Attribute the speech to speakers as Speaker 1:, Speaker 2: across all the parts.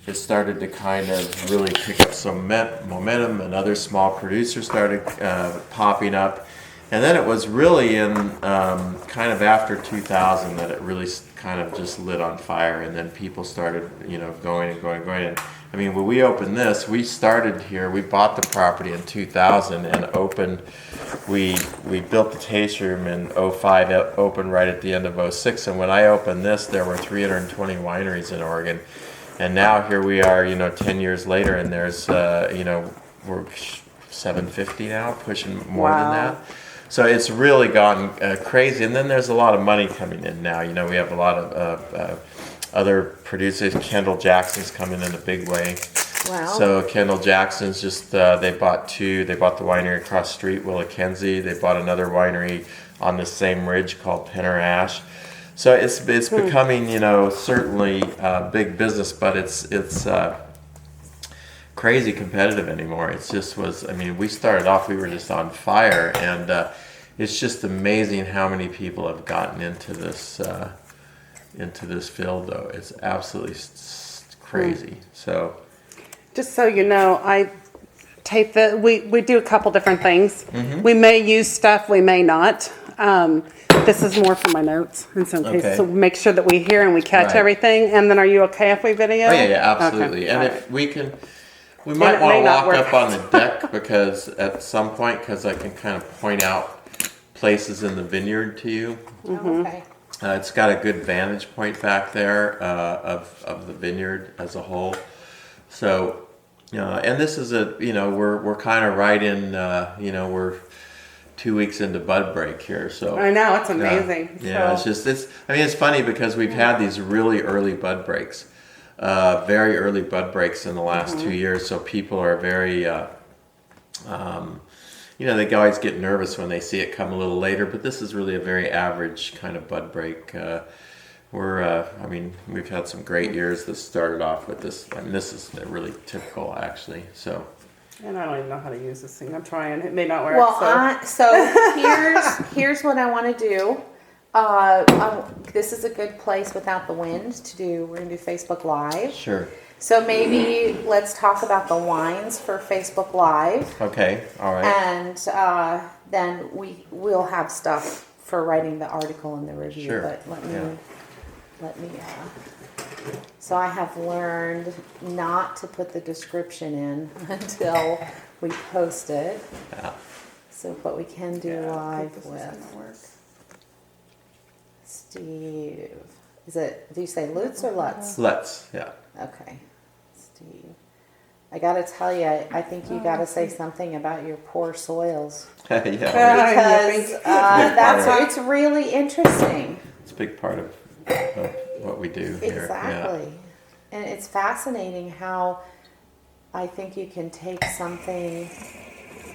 Speaker 1: it started to kind of really pick up some momentum, and other small producers started popping up. And then it was really in kind of after 2000 that it really kind of just lit on fire, and then people started, going and going and going. And I mean, when we opened this, we started here. We bought the property in 2000 and opened. We built the taste room in 05, opened right at the end of 06. And when I opened this, there were 320 wineries in Oregon. And now here we are, 10 years later, and there's, we're 750 now, pushing more than that. So it's really gotten crazy. And then there's a lot of money coming in now. We have a lot of other producers. Kendall Jackson's coming in a big way.
Speaker 2: Wow.
Speaker 1: So Kendall Jackson's just, they bought two. They bought the winery across the street, Willackenzie. They bought another winery on the same ridge called Penner Ash. So it's becoming, certainly big business, but it's crazy competitive anymore. It just was. I mean, we started off, we were just on fire, and it's just amazing how many people have gotten into this field. Though it's absolutely crazy. So,
Speaker 3: just so you know, I tape the. We do a couple different things. Mm-hmm. We may use stuff, we may not. This is more for my notes in some cases.
Speaker 1: Okay.
Speaker 3: So make sure that we hear and we catch everything. And then are you okay if we video?
Speaker 1: Oh, yeah, absolutely. Okay. And if we can, we might want to walk up on the deck because at some point, because I can kind of point out places in the vineyard to you.
Speaker 2: Mm-hmm. Okay.
Speaker 1: It's got a good vantage point back there of the vineyard as a whole. So, and this is we're kind of right in, we're 2 weeks into bud break here, so
Speaker 3: I know, it's amazing.
Speaker 1: It's funny because we've had these really early bud breaks, very early bud breaks in the last 2 years. So people are very, they always get nervous when they see it come a little later. But this is really a very average kind of bud break. We've had some great years that started off with this. I mean, this is really typical, actually. So.
Speaker 3: And I don't even know how to use this thing. I'm trying. It may not work.
Speaker 2: Well, so here's what I want to do. This is a good place without the wind to do. We're going to do Facebook Live.
Speaker 1: Sure.
Speaker 2: So maybe let's talk about the wines for Facebook Live.
Speaker 1: Okay. All right.
Speaker 2: And then we'll have stuff for writing the article and the review.
Speaker 1: Sure.
Speaker 2: But let me. So I have learned not to put the description in until we post it.
Speaker 1: Yeah.
Speaker 2: So, but we can do live with Steve. Do you say Lutz or Lutz?
Speaker 1: Lutz, yeah.
Speaker 2: Okay, Steve. I gotta tell you, I think you gotta say something about your poor soils.
Speaker 1: Yeah.
Speaker 2: Because it's really interesting.
Speaker 1: It's a big part of what we do here.
Speaker 2: Exactly.
Speaker 1: Yeah.
Speaker 2: And it's fascinating how I think you can take something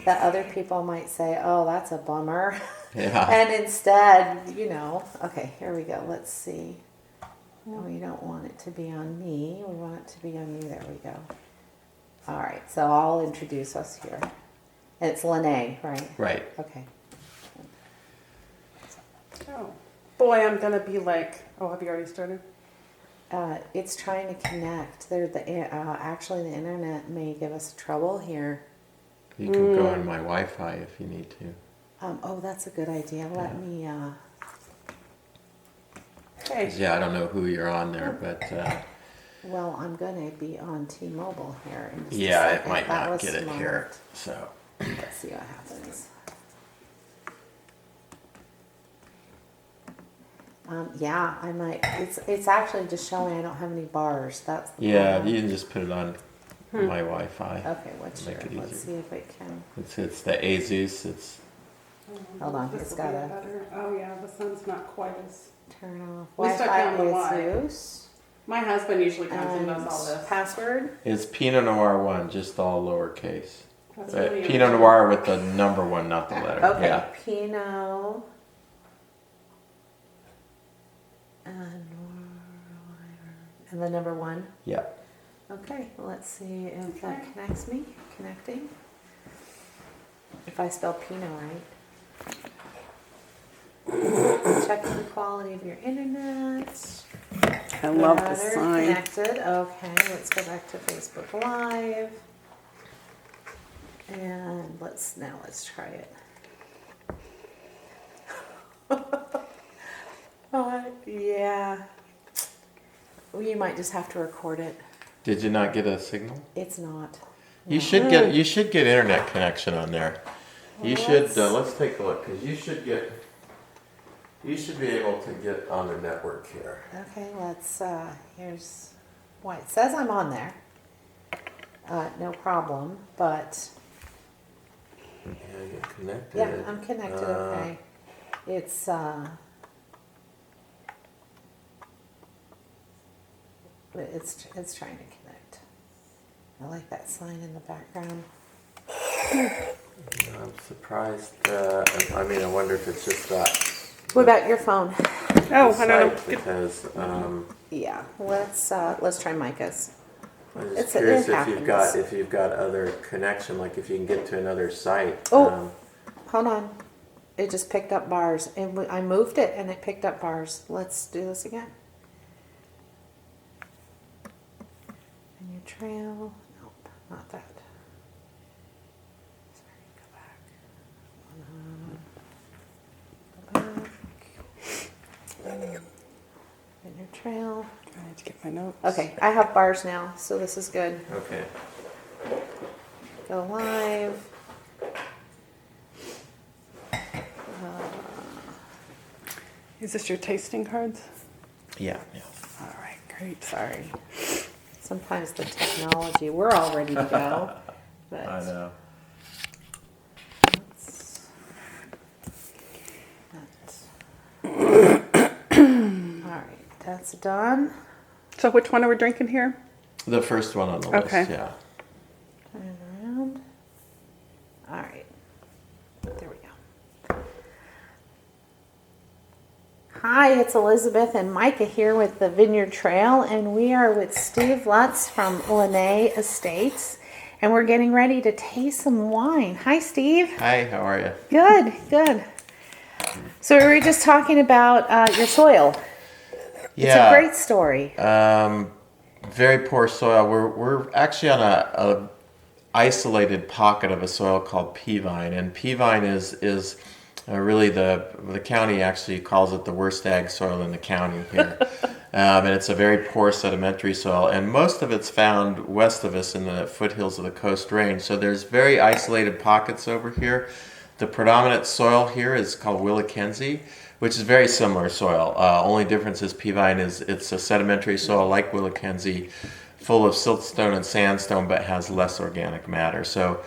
Speaker 2: that other people might say, oh, that's a bummer.
Speaker 1: Yeah.
Speaker 2: And instead, okay, here we go. Let's see. We don't want it to be on me. We want it to be on you. There we go. All right. So I'll introduce us here. And it's Lenne, right?
Speaker 1: Right.
Speaker 2: Okay.
Speaker 3: Oh. Boy, I'm going to be like, have you already started?
Speaker 2: It's trying to connect. Actually, the internet may give us trouble here.
Speaker 1: You can go on my Wi-Fi if you need to.
Speaker 2: That's a good idea. Let me.
Speaker 3: Okay.
Speaker 1: Yeah, I don't know who you're on there, but.
Speaker 2: Well, I'm going to be on T-Mobile here. In just a
Speaker 1: Yeah,
Speaker 2: second.
Speaker 1: it might
Speaker 2: That
Speaker 1: not
Speaker 2: was
Speaker 1: get it
Speaker 2: smart.
Speaker 1: here. So.
Speaker 2: Let's see what happens. I might. It's actually just showing I don't have any bars. That's the problem.
Speaker 1: You can just put it on my Wi-Fi.
Speaker 2: Okay, what's your? Let's see if it can.
Speaker 1: It's the Asus. It's.
Speaker 2: Hold on, it's got to
Speaker 3: Oh yeah, the sun's not quite as.
Speaker 2: turn off.
Speaker 3: We stuck down the
Speaker 2: Wi-Fi
Speaker 3: Y.
Speaker 2: is Zeus.
Speaker 3: My husband usually comes and does
Speaker 2: And
Speaker 3: all this.
Speaker 2: password.
Speaker 1: It's Pinot Noir 1, just all lowercase.
Speaker 3: That's really
Speaker 1: Pinot Noir with the number 1, not the letter.
Speaker 2: Okay,
Speaker 1: Yeah.
Speaker 2: Pinot. And the number 1.
Speaker 1: Yeah.
Speaker 2: Okay, let's see if that connects me. Connecting. If I spell Pinot right. Checking the quality of your internet.
Speaker 3: I love the
Speaker 2: They're
Speaker 3: sign.
Speaker 2: connected. Okay, let's go back to Facebook Live. And let's try it. Yeah. Well, you might just have to record it.
Speaker 1: Did you not get a signal?
Speaker 2: It's not.
Speaker 1: You should get internet connection on there. You should let's take a look because you should be able to get on the network here.
Speaker 2: Okay, let's, here's, why it says I'm on there. No problem, but,
Speaker 1: Yeah, you're connected.
Speaker 2: yeah, I'm connected, okay. It's trying to connect. I like that sign in the background.
Speaker 1: I'm surprised. I mean, I wonder if it's just that.
Speaker 2: What about your phone?
Speaker 3: Oh, I don't know.
Speaker 1: site, because
Speaker 2: Yeah, let's try Micah's.
Speaker 1: I'm just
Speaker 2: It's-
Speaker 1: curious
Speaker 2: it
Speaker 1: if you've got other connection, like if you can get to another site.
Speaker 2: Oh. Hold on. It just picked up bars. And I moved it and it picked up bars. Let's do this again. And your trail. Nope, not that. Sorry, go back. Go back. And your trail.
Speaker 3: I need to get my notes.
Speaker 2: Okay, I have bars now, so this is good.
Speaker 1: Okay.
Speaker 2: Go live.
Speaker 3: Is this your tasting cards?
Speaker 1: Yeah. Yeah.
Speaker 3: All right, great.
Speaker 2: Sorry. Sometimes the technology, we're all ready to go. But
Speaker 1: I know.
Speaker 2: all right, that's done.
Speaker 3: So which one are we drinking here?
Speaker 1: The first one on the
Speaker 3: Okay.
Speaker 1: list. Yeah.
Speaker 2: Turn it around. All right, there we go. Hi, it's Elizabeth and Micah here with the Vineyard Trail, and we are with Steve Lutz from Lenne Estates, and we're getting ready to taste some wine. Hi, Steve.
Speaker 1: Hi. How are you?
Speaker 2: Good, good. So we were just talking about your soil. It's a great story.
Speaker 1: Very poor soil. We're actually on a isolated pocket of a soil called peavine, and peavine is really the county actually calls it the worst ag soil in the county here. And it's a very poor sedimentary soil, and most of it's found west of us in the foothills of the Coast Range. So there's very isolated pockets over here. The predominant soil here is called Willikenzie, which is very similar soil. Only difference is peavine it's a sedimentary soil like Willikenzie, full of siltstone and sandstone, but has less organic matter. So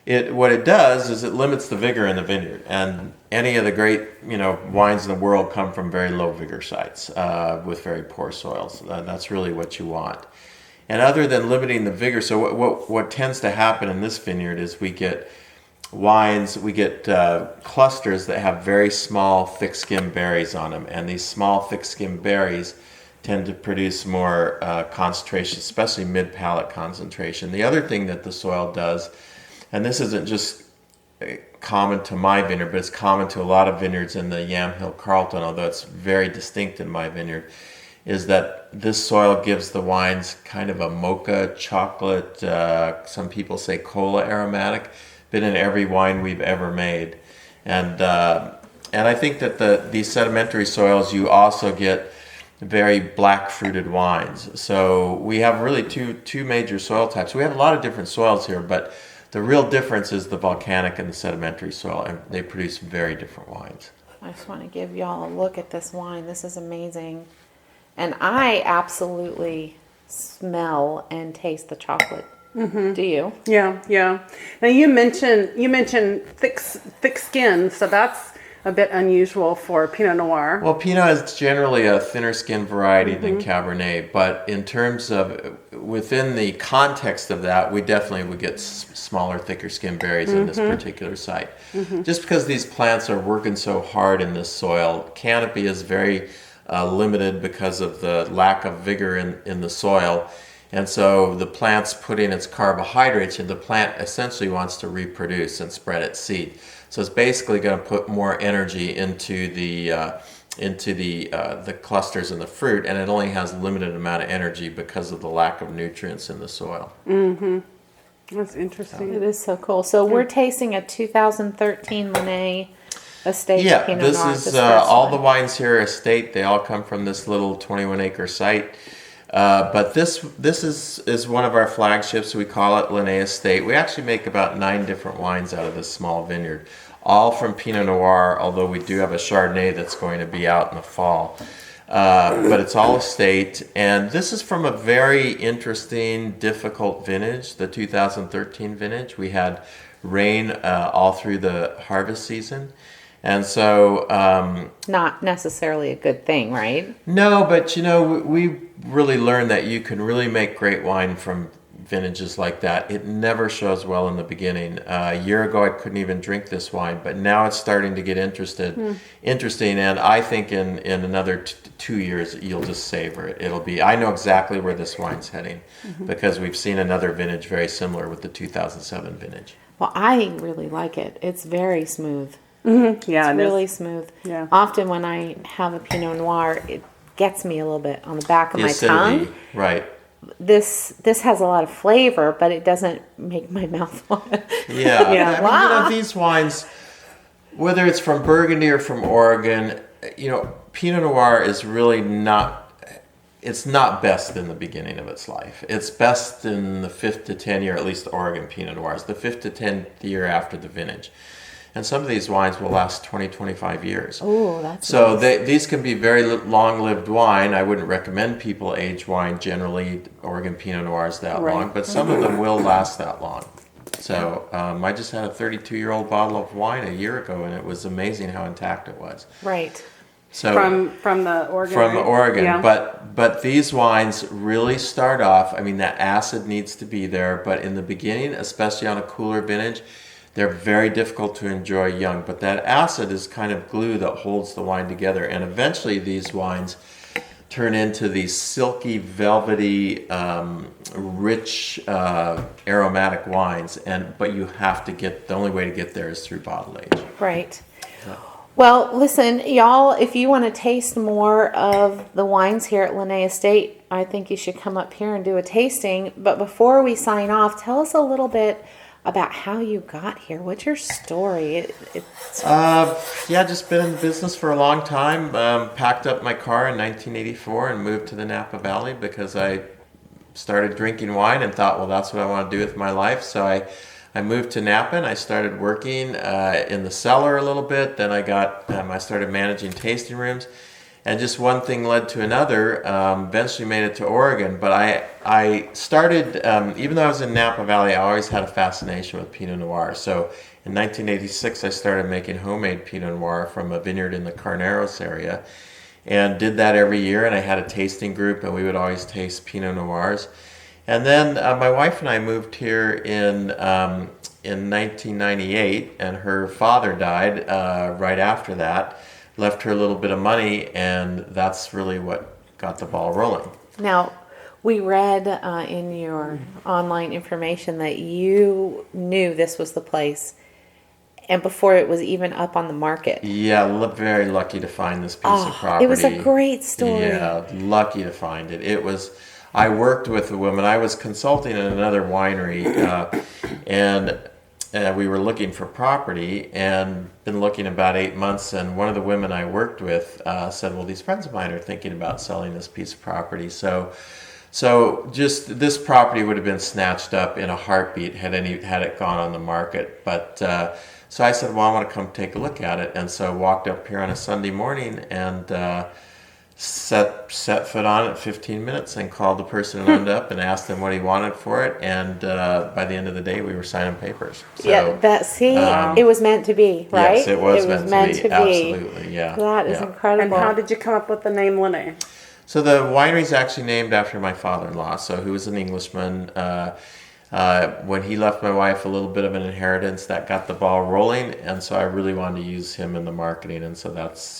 Speaker 1: what it does is it limits the vigor in the vineyard, and any of the great wines in the world come from very low vigor sites with very poor soils. That's really what you want. And other than limiting the vigor, so what tends to happen in this vineyard is we get clusters that have very small thick-skinned berries on them, and these small thick-skinned berries tend to produce more concentration, especially mid-palate concentration. The other thing that the soil does, and this isn't just common to my vineyard, but it's common to a lot of vineyards in the Yamhill Carlton, although it's very distinct in my vineyard, is that this soil gives the wines kind of a mocha chocolate, some people say cola aromatic, been in every wine we've ever made. And I think that these sedimentary soils, you also get very black fruited wines. So we have really two major soil types. We have a lot of different soils here, but the real difference is the volcanic and the sedimentary soil, and they produce very different wines.
Speaker 2: I just want to give y'all a look at this wine. This is amazing. And I absolutely smell and taste the chocolate. Mm-hmm. Do you?
Speaker 3: Yeah, yeah. Now you mentioned thick skin, so that's a bit unusual for Pinot Noir.
Speaker 1: Well, Pinot is generally a thinner skinned variety than Cabernet, but in terms of within the context of that, we definitely would get smaller, thicker skinned berries in this particular site. Just because these plants are working so hard in this soil, canopy is very limited because of the lack of vigor in the soil. And so the plant's putting its carbohydrates, and the plant essentially wants to reproduce and spread its seed. So it's basically going to put more energy into the the clusters in the fruit, and it only has a limited amount of energy because of the lack of nutrients in the soil.
Speaker 3: That's interesting.
Speaker 2: It is so cool. So we're tasting a 2013 Lenne Estate
Speaker 1: Yeah,
Speaker 2: Pinot
Speaker 1: this
Speaker 2: Noir.
Speaker 1: is
Speaker 2: this
Speaker 1: all
Speaker 2: first
Speaker 1: the
Speaker 2: one.
Speaker 1: wines here are estate. They all come from this little 21-acre site. But this is one of our flagships. We call it Lenne Estate. We actually make about 9 different wines out of this small vineyard, all from Pinot Noir, although we do have a Chardonnay that's going to be out in the fall. But it's all estate, and this is from a very interesting, difficult vintage, the 2013 vintage. We had rain all through the harvest season, and so
Speaker 2: Not necessarily a good thing, right?
Speaker 1: no, but we really learned that you can really make great wine from vintages like that. It never shows well in the beginning. A year ago, I couldn't even drink this wine, but now it's starting to get interesting. And I think in another 2 years, you'll just savor it. I know exactly where this wine's heading because we've seen another vintage very similar with the 2007 vintage.
Speaker 2: Well, I really like it. It's very smooth.
Speaker 3: Yeah,
Speaker 2: It's
Speaker 3: it is.
Speaker 2: really smooth.
Speaker 3: Yeah.
Speaker 2: Often when I have a Pinot Noir, it gets me a little bit on the back of
Speaker 1: The
Speaker 2: my
Speaker 1: acidity,
Speaker 2: tongue.
Speaker 1: right.
Speaker 2: This has a lot of flavor, but it doesn't make my mouth water.
Speaker 1: Yeah,
Speaker 3: Yeah.
Speaker 1: I mean,
Speaker 2: Wow.
Speaker 1: these wines, whether it's from Burgundy or from Oregon, Pinot Noir is really not. It's not best in the beginning of its life. It's best in the 5th to 10 year, at least the Oregon Pinot Noirs, the 5th to 10th year after the vintage. And some of these wines will last 20, 25 years.
Speaker 2: Ooh, that's
Speaker 1: So
Speaker 2: nice.
Speaker 1: these can be very long-lived wine. I wouldn't recommend people age wine generally, Oregon Pinot Noirs that
Speaker 3: Right.
Speaker 1: long, but some of them will last that long. So I just had a 32-year-old bottle of wine a year ago, and it was amazing how intact it was.
Speaker 2: Right.
Speaker 1: So
Speaker 3: From the Oregon.
Speaker 1: from
Speaker 3: right?
Speaker 1: Oregon,
Speaker 3: Yeah.
Speaker 1: but these wines really start off. I mean, that acid needs to be there, but in the beginning, especially on a cooler vintage, they're very difficult to enjoy young. But that acid is kind of glue that holds the wine together, and eventually these wines turn into these silky, velvety, rich, aromatic wines. But you have to the only way to get there is through bottle age.
Speaker 2: Right. Well, listen, y'all, if you want to taste more of the wines here at Lenne Estate, I think you should come up here and do a tasting. But before we sign off, tell us a little bit about how you got here. What's your story?
Speaker 1: Yeah, just been in the business for a long time. Packed up my car in 1984 and moved to the Napa Valley because I started drinking wine and thought, well, that's what I want to do with my life. So I moved to Napa and I started working in the cellar a little bit. Then I started managing tasting rooms, and just one thing led to another. Eventually made it to Oregon, but I started even though I was in Napa Valley, I always had a fascination with Pinot Noir. So in 1986, I started making homemade Pinot Noir from a vineyard in the Carneros area, and did that every year. And I had a tasting group, and we would always taste Pinot Noirs. And then my wife and I moved here in 1998, and her father died right after that. Left her a little bit of money, and that's really what got the ball rolling.
Speaker 2: Now, we read in your online information that you knew this was the place, and before it was even up on the market.
Speaker 1: Yeah, very lucky to find this piece of property.
Speaker 2: It was a great story.
Speaker 1: Yeah, lucky to find it. It was. I worked with a woman. I was consulting in another winery, and we were looking for property, and been looking about 8 months. And one of the women I worked with said, "Well, these friends of mine are thinking about selling this piece of property." So just this property would have been snatched up in a heartbeat had it gone on the market. But so I said, "Well, I want to come take a look at it." And so I walked up here on a Sunday morning and set foot on it 15 minutes and called the person who owned up and asked him what he wanted for it. And by the end of the day, we were signing papers. So,
Speaker 2: it was meant to be, right?
Speaker 1: Yes, it was meant to be. Absolutely, yeah.
Speaker 2: That is
Speaker 1: yeah.
Speaker 2: incredible.
Speaker 3: And how did you come up with the name Lenne?
Speaker 1: So the winery is actually named after my father-in-law, who was an Englishman. When he left my wife a little bit of an inheritance, that got the ball rolling, and so I really wanted to use him in the marketing, and so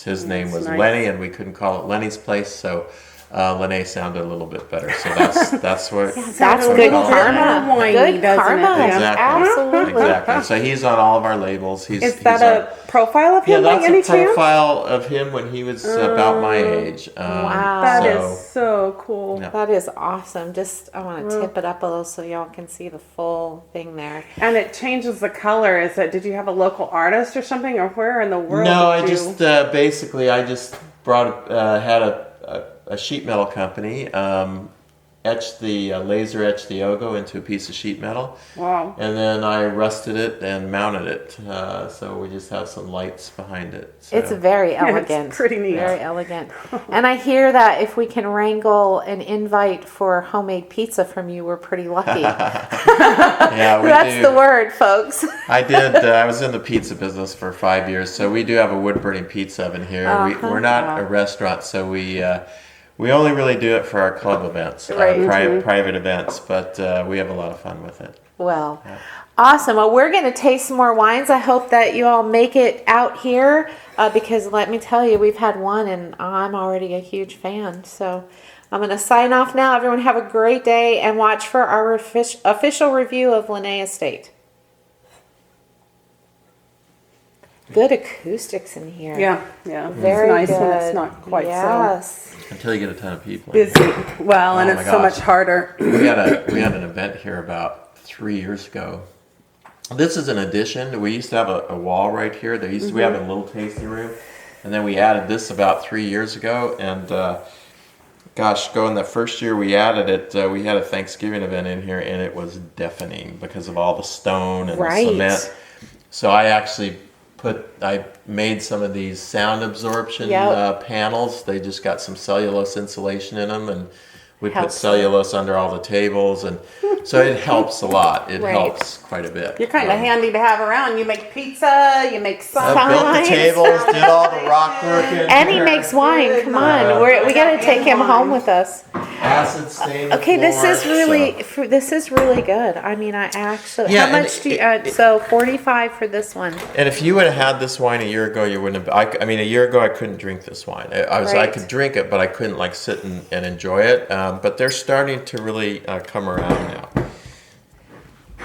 Speaker 1: his name was
Speaker 3: nice.
Speaker 1: Lenne, and we couldn't call it Lenny's Place, so Lenne sounded a little bit better. So that's what.
Speaker 2: That's
Speaker 1: what
Speaker 2: good
Speaker 1: we call it.
Speaker 2: karma.
Speaker 3: Whiny,
Speaker 2: Good
Speaker 3: doesn't
Speaker 2: karma.
Speaker 3: it?
Speaker 1: Exactly.
Speaker 2: Absolutely.
Speaker 1: Exactly. So he's on all of our labels.
Speaker 3: Is that a profile of
Speaker 1: Yeah,
Speaker 3: him by
Speaker 1: that's
Speaker 3: any
Speaker 1: a
Speaker 3: chance?
Speaker 1: profile of him when he was about my age.
Speaker 2: Wow.
Speaker 3: That
Speaker 1: so,
Speaker 3: is so cool.
Speaker 1: Yeah.
Speaker 2: That is awesome. Just, I want to tip it up a little so y'all can see the full thing there.
Speaker 3: And it changes the color. Did you have a local artist or something, or where in the world?
Speaker 1: No, I
Speaker 3: did you...
Speaker 1: just basically I just had a sheet metal company etched the laser etched the logo into a piece of sheet metal.
Speaker 3: Wow.
Speaker 1: And then I rusted it and mounted it. So we just have some lights behind it. So.
Speaker 2: It's very elegant.
Speaker 3: It's pretty neat.
Speaker 2: Very elegant. And I hear that if we can wrangle an invite for homemade pizza from you, we're pretty lucky.
Speaker 1: Yeah, we
Speaker 2: That's
Speaker 1: do.
Speaker 2: the word, folks.
Speaker 1: I did. I was in the pizza business for 5 years, so we do have a wood burning pizza oven here. We're not a restaurant, so we only really do it for our club events,
Speaker 2: Right.
Speaker 1: private events. But we have a lot of fun with it.
Speaker 2: Well, awesome. Well, we're going to taste some more wines. I hope that you all make it out here because let me tell you, we've had one and I'm already a huge fan. So I'm going to sign off now. Everyone have a great day and watch for our official review of Lenne Estate. Good acoustics in here.
Speaker 3: Yeah.
Speaker 2: Very
Speaker 3: it's nice
Speaker 2: good.
Speaker 3: when it's not quite
Speaker 2: yes.
Speaker 1: Until you get a ton of people.
Speaker 3: so busy. Well, and
Speaker 1: Oh
Speaker 3: it's
Speaker 1: my
Speaker 3: so
Speaker 1: gosh.
Speaker 3: much harder.
Speaker 1: We had an event here about 3 years ago. This is an addition. We used to have a wall right here. We have a little tasting room, and then we added this about 3 years ago. And going the first year we added it, we had a Thanksgiving event in here, and it was deafening because of all the stone and
Speaker 2: Right.
Speaker 1: the cement. So I made some of these sound absorption
Speaker 2: Yep.
Speaker 1: panels. They just got some cellulose insulation in them, and we put
Speaker 2: Helps.
Speaker 1: cellulose under all the tables, and so it helps a lot. It
Speaker 2: Right.
Speaker 1: helps quite a bit.
Speaker 3: You're kind of handy to have around. You make pizza, you make
Speaker 1: I
Speaker 3: salad.
Speaker 1: built the
Speaker 2: Signs.
Speaker 1: tables, did all the rock work in
Speaker 2: And he
Speaker 1: here.
Speaker 2: makes wine. Come on. We got to take him home with us.
Speaker 1: acid stain.
Speaker 2: Okay, this is
Speaker 1: floor,
Speaker 2: really
Speaker 1: so-
Speaker 2: this is really good. I mean, I actually
Speaker 1: Yeah,
Speaker 2: how
Speaker 1: and
Speaker 2: much do you so 45 for this one.
Speaker 1: And if you would have had this wine a year ago, you wouldn't have. I mean, a year ago, I couldn't drink this wine. I
Speaker 2: Right.
Speaker 1: could drink it, but I couldn't like sit and enjoy it. But they're starting to really come around now.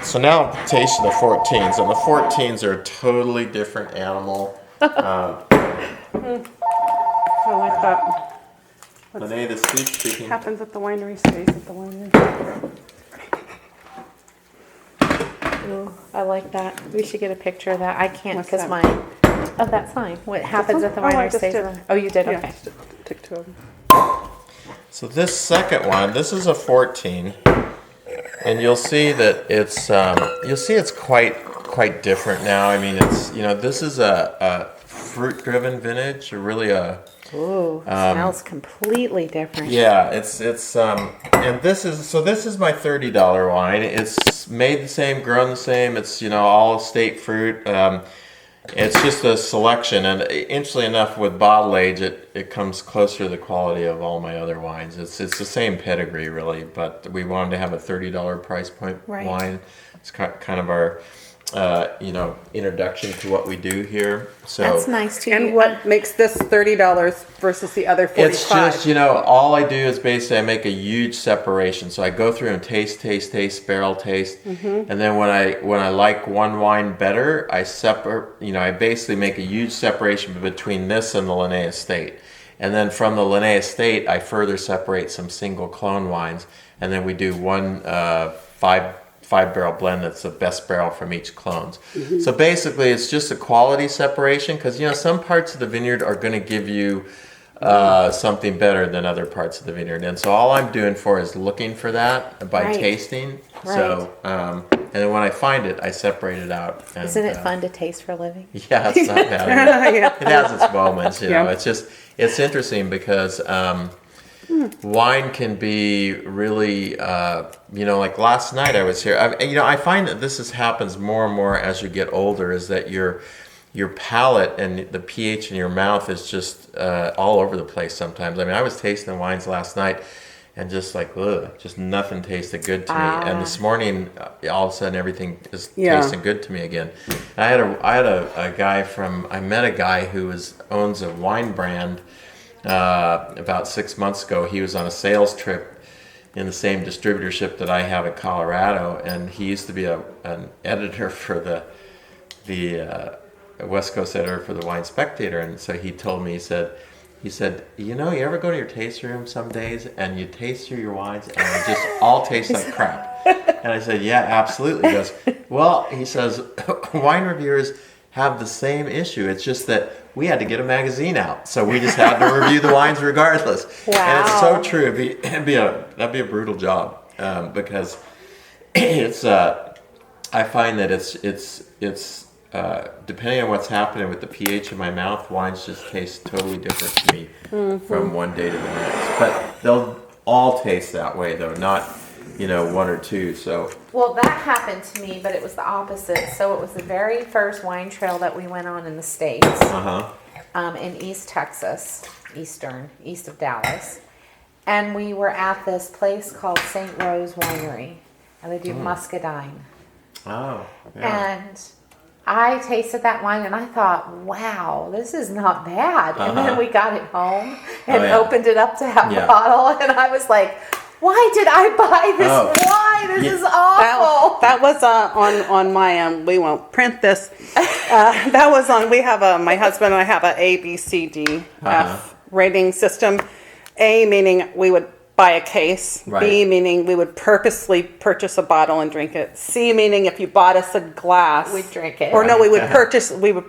Speaker 1: So now I'm tasting the 14s, and the 14s are a totally different animal.
Speaker 3: I like that.
Speaker 1: Lenne, the sweet speaking.
Speaker 3: Happens at the winery stays at the winery.
Speaker 2: Ooh, I like that. We should get a picture of that. I can't
Speaker 3: What's
Speaker 2: because
Speaker 3: that?
Speaker 2: mine. Oh, that sign. What happens
Speaker 3: one?
Speaker 2: at the
Speaker 3: Oh, I
Speaker 2: winery
Speaker 3: just
Speaker 2: stays.
Speaker 3: did.
Speaker 2: Oh, you did.
Speaker 3: Yeah,
Speaker 2: Okay.
Speaker 3: took two of them.
Speaker 1: So this second one, this is a 14, and you'll see that it's quite different now. I mean, this is a fruit-driven vintage,
Speaker 2: Ooh, smells completely different.
Speaker 1: Yeah, it's and this is my $30 wine. It's made the same, grown the same. It's all estate fruit. It's just a selection, and interestingly enough, with bottle age, it comes closer to the quality of all my other wines. It's the same pedigree really, but we wanted to have a $30 price point
Speaker 2: Right.
Speaker 1: wine. It's kind of our introduction to what we do here. So
Speaker 2: That's nice too.
Speaker 3: And what makes this $30 versus the other 45?
Speaker 1: it's just, all I do is basically I make a huge separation. So I go through and taste, barrel taste, and then when I like one wine better, I basically make a huge separation between this and the Lenne Estate. And then from the Lenne Estate, I further separate some single clone wines, and then we do one five barrel blend that's the best barrel from each clones. So basically it's just a quality separation because some parts of the vineyard are going to give you something better than other parts of the vineyard, and so all I'm doing is looking for that by
Speaker 2: Right.
Speaker 1: tasting. So and then when I find it, I separate it out. And,
Speaker 2: Isn't it fun to taste for a living?
Speaker 1: Yeah, it's not bad.
Speaker 3: Yeah.
Speaker 1: It has its moments,
Speaker 3: Yeah.
Speaker 1: It's interesting because wine can be really, like last night I was here. I find that this happens more and more as you get older. Is that your palate and the pH in your mouth is just all over the place sometimes. I mean, I was tasting wines last night and just like, ugh, just nothing tasted good to me. And this morning, all of a sudden, everything is tasting good to me again. And I met a guy who owns a wine brand about 6 months ago. He was on a sales trip in the same distributorship that I have in Colorado, and he used to be an editor for the West Coast editor for the Wine Spectator, and so he told me, he said, you know, you ever go to your tasting room some days and you taste through your wines and they just all taste like crap? And I said, yeah, absolutely. He goes, well, he says, wine reviewers have the same issue. It's just that we had to get a magazine out, so we just had to review the wines regardless.
Speaker 2: Wow.
Speaker 1: And it's so true. That'd be a brutal job because it's. I find that it's depending on what's happening with the pH in my mouth, wines just taste totally different to me from one day to the next. But they'll all taste that way, though, not one or two. So.
Speaker 2: Well, that happened to me, but it was the opposite. So it was the very first wine trail that we went on in the States, in East Texas, east of Dallas. And we were at this place called St. Rose Winery, and they do muscadine.
Speaker 1: Oh, yeah.
Speaker 2: And I tasted that wine and I thought, wow, this is not bad. And then we got it home and opened it up to have a bottle, and I was like, why did I buy this wine? This is awful.
Speaker 3: That was on my we won't print this. That was on. We have my husband and I have a B, C, D, F rating system. A meaning we would buy a case.
Speaker 1: Right.
Speaker 3: B meaning we would purposely purchase a bottle and drink it. C meaning if you bought us a glass,
Speaker 2: We'd drink it.
Speaker 3: Or no, we would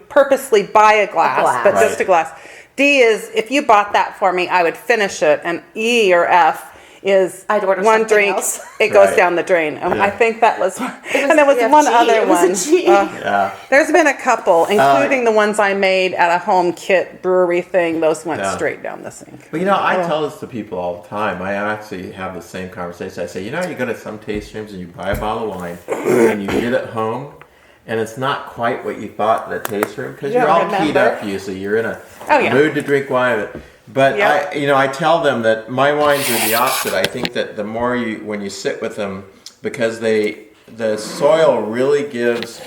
Speaker 3: purposely buy a glass, but
Speaker 1: Right.
Speaker 3: just a glass. D is if you bought that for me, I would finish it. And E or F is
Speaker 2: I'd order
Speaker 3: one
Speaker 2: something
Speaker 3: drink,
Speaker 2: else.
Speaker 3: it goes
Speaker 1: Right.
Speaker 3: down the drain.
Speaker 1: Yeah.
Speaker 3: I think that was, and there was
Speaker 2: PFG.
Speaker 3: one other
Speaker 2: It was a
Speaker 3: one.
Speaker 2: G.
Speaker 1: Yeah.
Speaker 3: There's been a couple, including the ones I made at a home kit brewery thing. Those went
Speaker 1: Yeah.
Speaker 3: straight down the sink.
Speaker 1: But I tell this to people all the time. I actually have the same conversation. I say, you go to some tasting rooms and you buy a bottle of wine and you get it home, and it's not quite what you thought in the tasting room because
Speaker 3: You
Speaker 1: you're
Speaker 3: don't
Speaker 1: all keyed
Speaker 3: remember.
Speaker 1: up usually. You're in a
Speaker 3: Oh, yeah.
Speaker 1: mood to drink wine. But
Speaker 3: Yep.
Speaker 1: I tell them that my wines are the opposite. I think that the more when you sit with them, because the soil really gives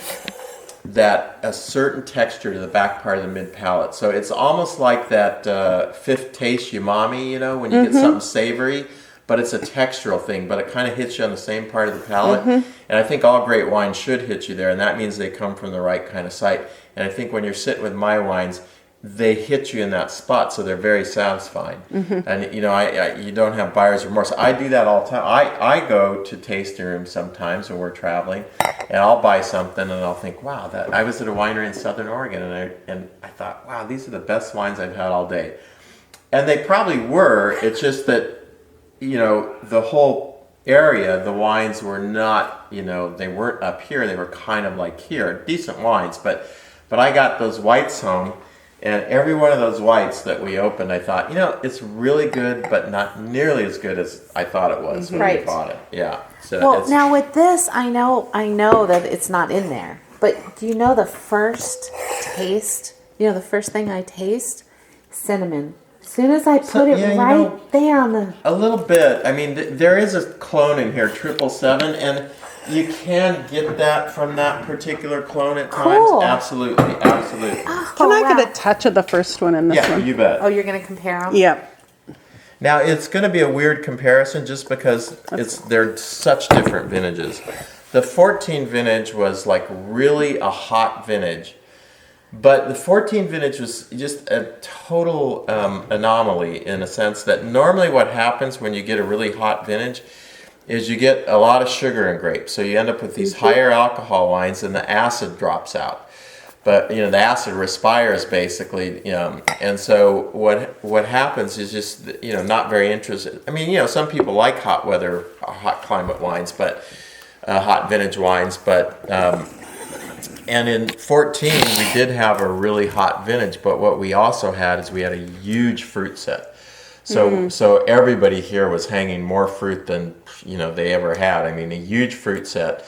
Speaker 1: that a certain texture to the back part of the mid palate. So it's almost like that fifth taste umami, when you get something savory, but it's a textural thing, but it kind of hits you on the same part of the palate. And I think all great wines should hit you there, and that means they come from the right kind of site. And I think when you're sitting with my wines, they hit you in that spot, so they're very satisfying. And you don't have buyer's remorse. I do that all the time. I go to tasting rooms sometimes when we're traveling, and I'll buy something, and I'll think, wow, that I was at a winery in Southern Oregon, and I thought, wow, these are the best wines I've had all day. And they probably were. It's just that the whole area, the wines were not, they weren't up here. They were kind of like here, decent wines. But I got those whites home. And every one of those whites that we opened, I thought, it's really good, but not nearly as good as I thought it was when we
Speaker 2: Right.
Speaker 1: bought it. Yeah. So
Speaker 2: Well, now with this, I know that it's not in there. But do you know the first taste? The first thing I taste? Cinnamon. As soon as I put it right there on the...
Speaker 1: a little bit. I mean, there is a clone in here, 777, and you can get that from that particular clone at times.
Speaker 2: Cool.
Speaker 1: Absolutely.
Speaker 3: Can I get a touch of the first one in this
Speaker 1: Yeah,
Speaker 3: one?
Speaker 1: you bet.
Speaker 2: Oh, you're going to compare them?
Speaker 3: Yep.
Speaker 1: Now it's going to be a weird comparison just because they're such different vintages. The 14 vintage was like really a hot vintage, but the 14 vintage was just a total anomaly in a sense that normally what happens when you get a really hot vintage is you get a lot of sugar in grapes, so you end up with these higher alcohol wines and the acid drops out. But the acid respires basically, and so what happens is just not very interested. I mean, some people like hot weather, hot climate wines, but hot vintage wines. But and in 14 we did have a really hot vintage, but what we also had is we had a huge fruit set. So everybody here was hanging more fruit than they ever had. I mean, a huge fruit set,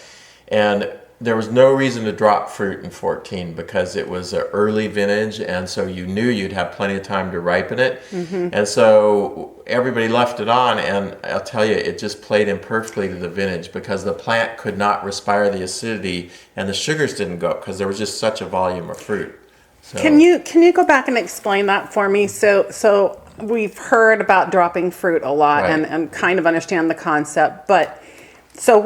Speaker 1: and there was no reason to drop fruit in 14 because it was an early vintage, and so you knew you'd have plenty of time to ripen it. And so everybody left it on, and I'll tell you, it just played in perfectly to the vintage because the plant could not respire the acidity, and the sugars didn't go up because there was just such a volume of fruit. So,
Speaker 3: Can you go back and explain that for me? So we've heard about dropping fruit a lot
Speaker 1: Right.
Speaker 3: and kind of understand the concept. But so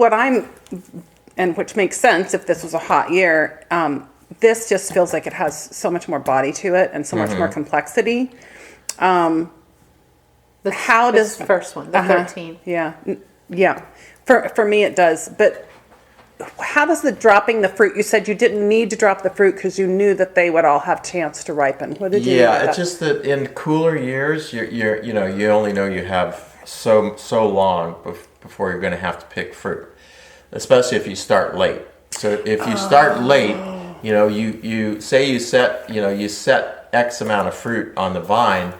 Speaker 3: and which makes sense if this was a hot year, this just feels like it has so much more body to it and so much more complexity. How does
Speaker 2: This first one, the 13?
Speaker 3: Yeah, yeah. For me, it does. But how does the dropping the fruit? You said you didn't need to drop the fruit because you knew that they would all have chance to ripen. What did you? mean by
Speaker 1: Yeah, it's
Speaker 3: that?
Speaker 1: just that in cooler years, you know, you only know you have so long before you're going to have to pick fruit, especially if you start late. So if you start late, you know, you say you set X amount of fruit on the vine.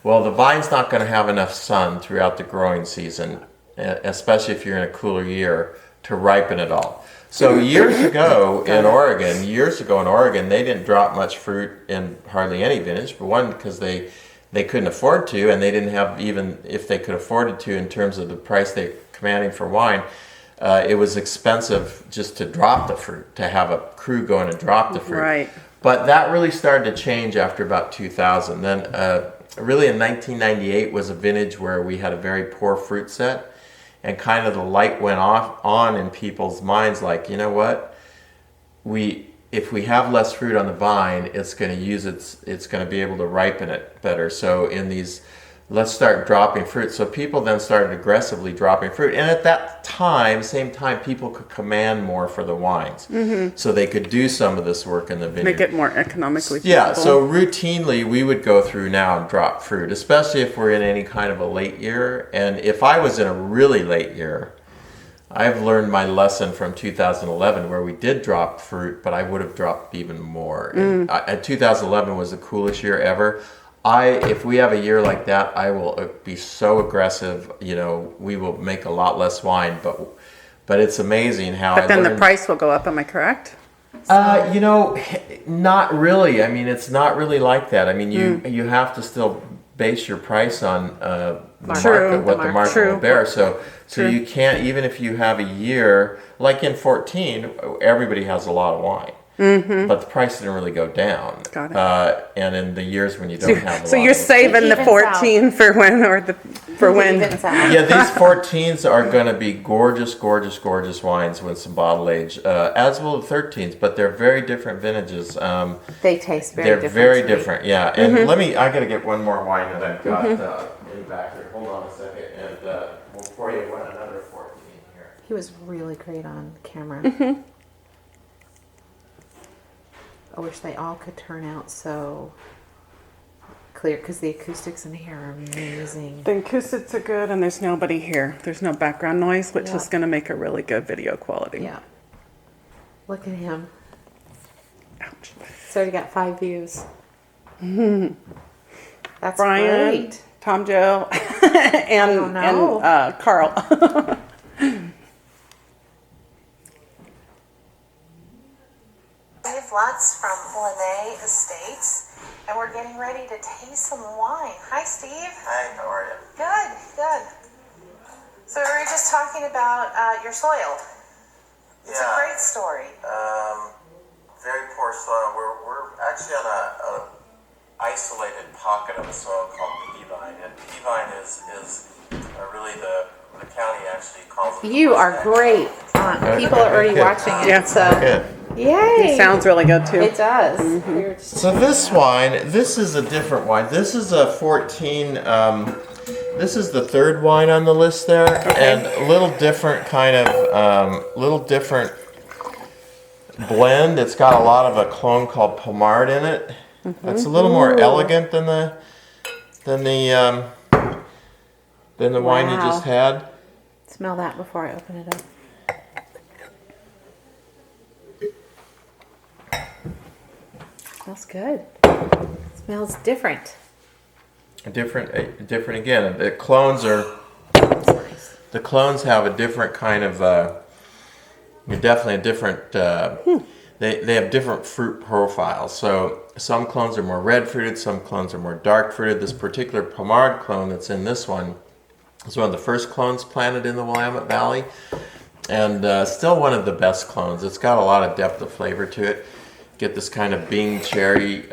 Speaker 1: Well, the vine's not going to have enough sun throughout the growing season, especially if you're in a cooler year, to ripen it all. So years ago in Oregon, they didn't drop much fruit in hardly any vintage. For one, because they couldn't afford to, and they didn't have, even if they could afford it to in terms of the price they're commanding for wine, it was expensive just to drop the fruit, to have a crew go in and drop the fruit.
Speaker 3: Right.
Speaker 1: But that really started to change after about 2000. Then really in 1998 was a vintage where we had a very poor fruit set, and kind of the light went on in people's minds, like, you know what, if we have less fruit on the vine, it's going to be able to ripen it better. So in these, let's start dropping fruit. So people then started aggressively dropping fruit, and at that same time, people could command more for the wines, so they could do some of this work in the vineyard.
Speaker 3: Make it more economically feasible.
Speaker 1: Yeah, so routinely we would go through now and drop fruit, especially if we're in any kind of a late year. And if I was in a really late year, I've learned my lesson from 2011 where we did drop fruit, but I would have dropped even more. And 2011 was the coolest year ever. If we have a year like that, I will be so aggressive. You know, we will make a lot less wine, but it's amazing how.
Speaker 3: But then the price will go up. Am I correct?
Speaker 1: You know, not really. I mean, it's not really like that. I mean, you have to still base your price on the market, what the market will bear. So you can't, even if you have a year like in 14, everybody has a lot of wine. But the price didn't really go down.
Speaker 3: Got it.
Speaker 1: And in the years when you don't have a lot,
Speaker 3: So you're saving the
Speaker 2: It evens
Speaker 3: 14 for when.
Speaker 2: Evens out.
Speaker 1: Yeah, these 14s are going to be gorgeous wines with some bottle age, as will the 13s. But they're very different vintages.
Speaker 2: They taste very
Speaker 1: They're
Speaker 2: different.
Speaker 1: very
Speaker 2: to me.
Speaker 1: different, yeah. And I got to get one more wine that I've got in back here. Hold on a second, and we'll pour you another 14 here.
Speaker 2: He was really great on camera. I wish they all could turn out so clear, because the acoustics in here are amazing.
Speaker 3: The acoustics are good, and there's nobody here. There's no background noise, which
Speaker 2: Yeah.
Speaker 3: is going to make a really good video quality.
Speaker 2: Yeah. Look at him.
Speaker 3: Ouch.
Speaker 2: It's already got 5 views. That's
Speaker 3: Brian,
Speaker 2: great.
Speaker 3: Tom Joe, and Carl.
Speaker 4: Steve Lutz from Lenne Estates, and we're getting ready to taste some wine. Hi, Steve.
Speaker 1: Hi, how are you?
Speaker 4: Good, good. So we were just talking about your soil. It's a great story.
Speaker 1: Very poor soil. We're actually on a isolated pocket of a soil called peavine, and peavine is really the county actually calls it.
Speaker 2: You are great. People are already watching it.
Speaker 3: Yeah.
Speaker 2: So,
Speaker 1: Good.
Speaker 2: yay.
Speaker 3: It sounds really good too.
Speaker 2: It does. We were just-
Speaker 1: So this wine, this is a different wine. This is a 14. This is the third wine on the list there, and a little different kind of, little different blend. It's got a lot of a clone called Pomard in it. It's a little more elegant than the wine you
Speaker 2: Wow.
Speaker 1: just had.
Speaker 2: Smell that before I open it up. Smells good. Smells different.
Speaker 1: Different again. The clones have a different kind of. Definitely a different. They have different fruit profiles. So some clones are more red fruited, some clones are more dark fruited. This particular Pomard clone that's in this one is one of the first clones planted in the Willamette Valley, and still one of the best clones. It's got a lot of depth of flavor to it. Get this kind of Bing cherry.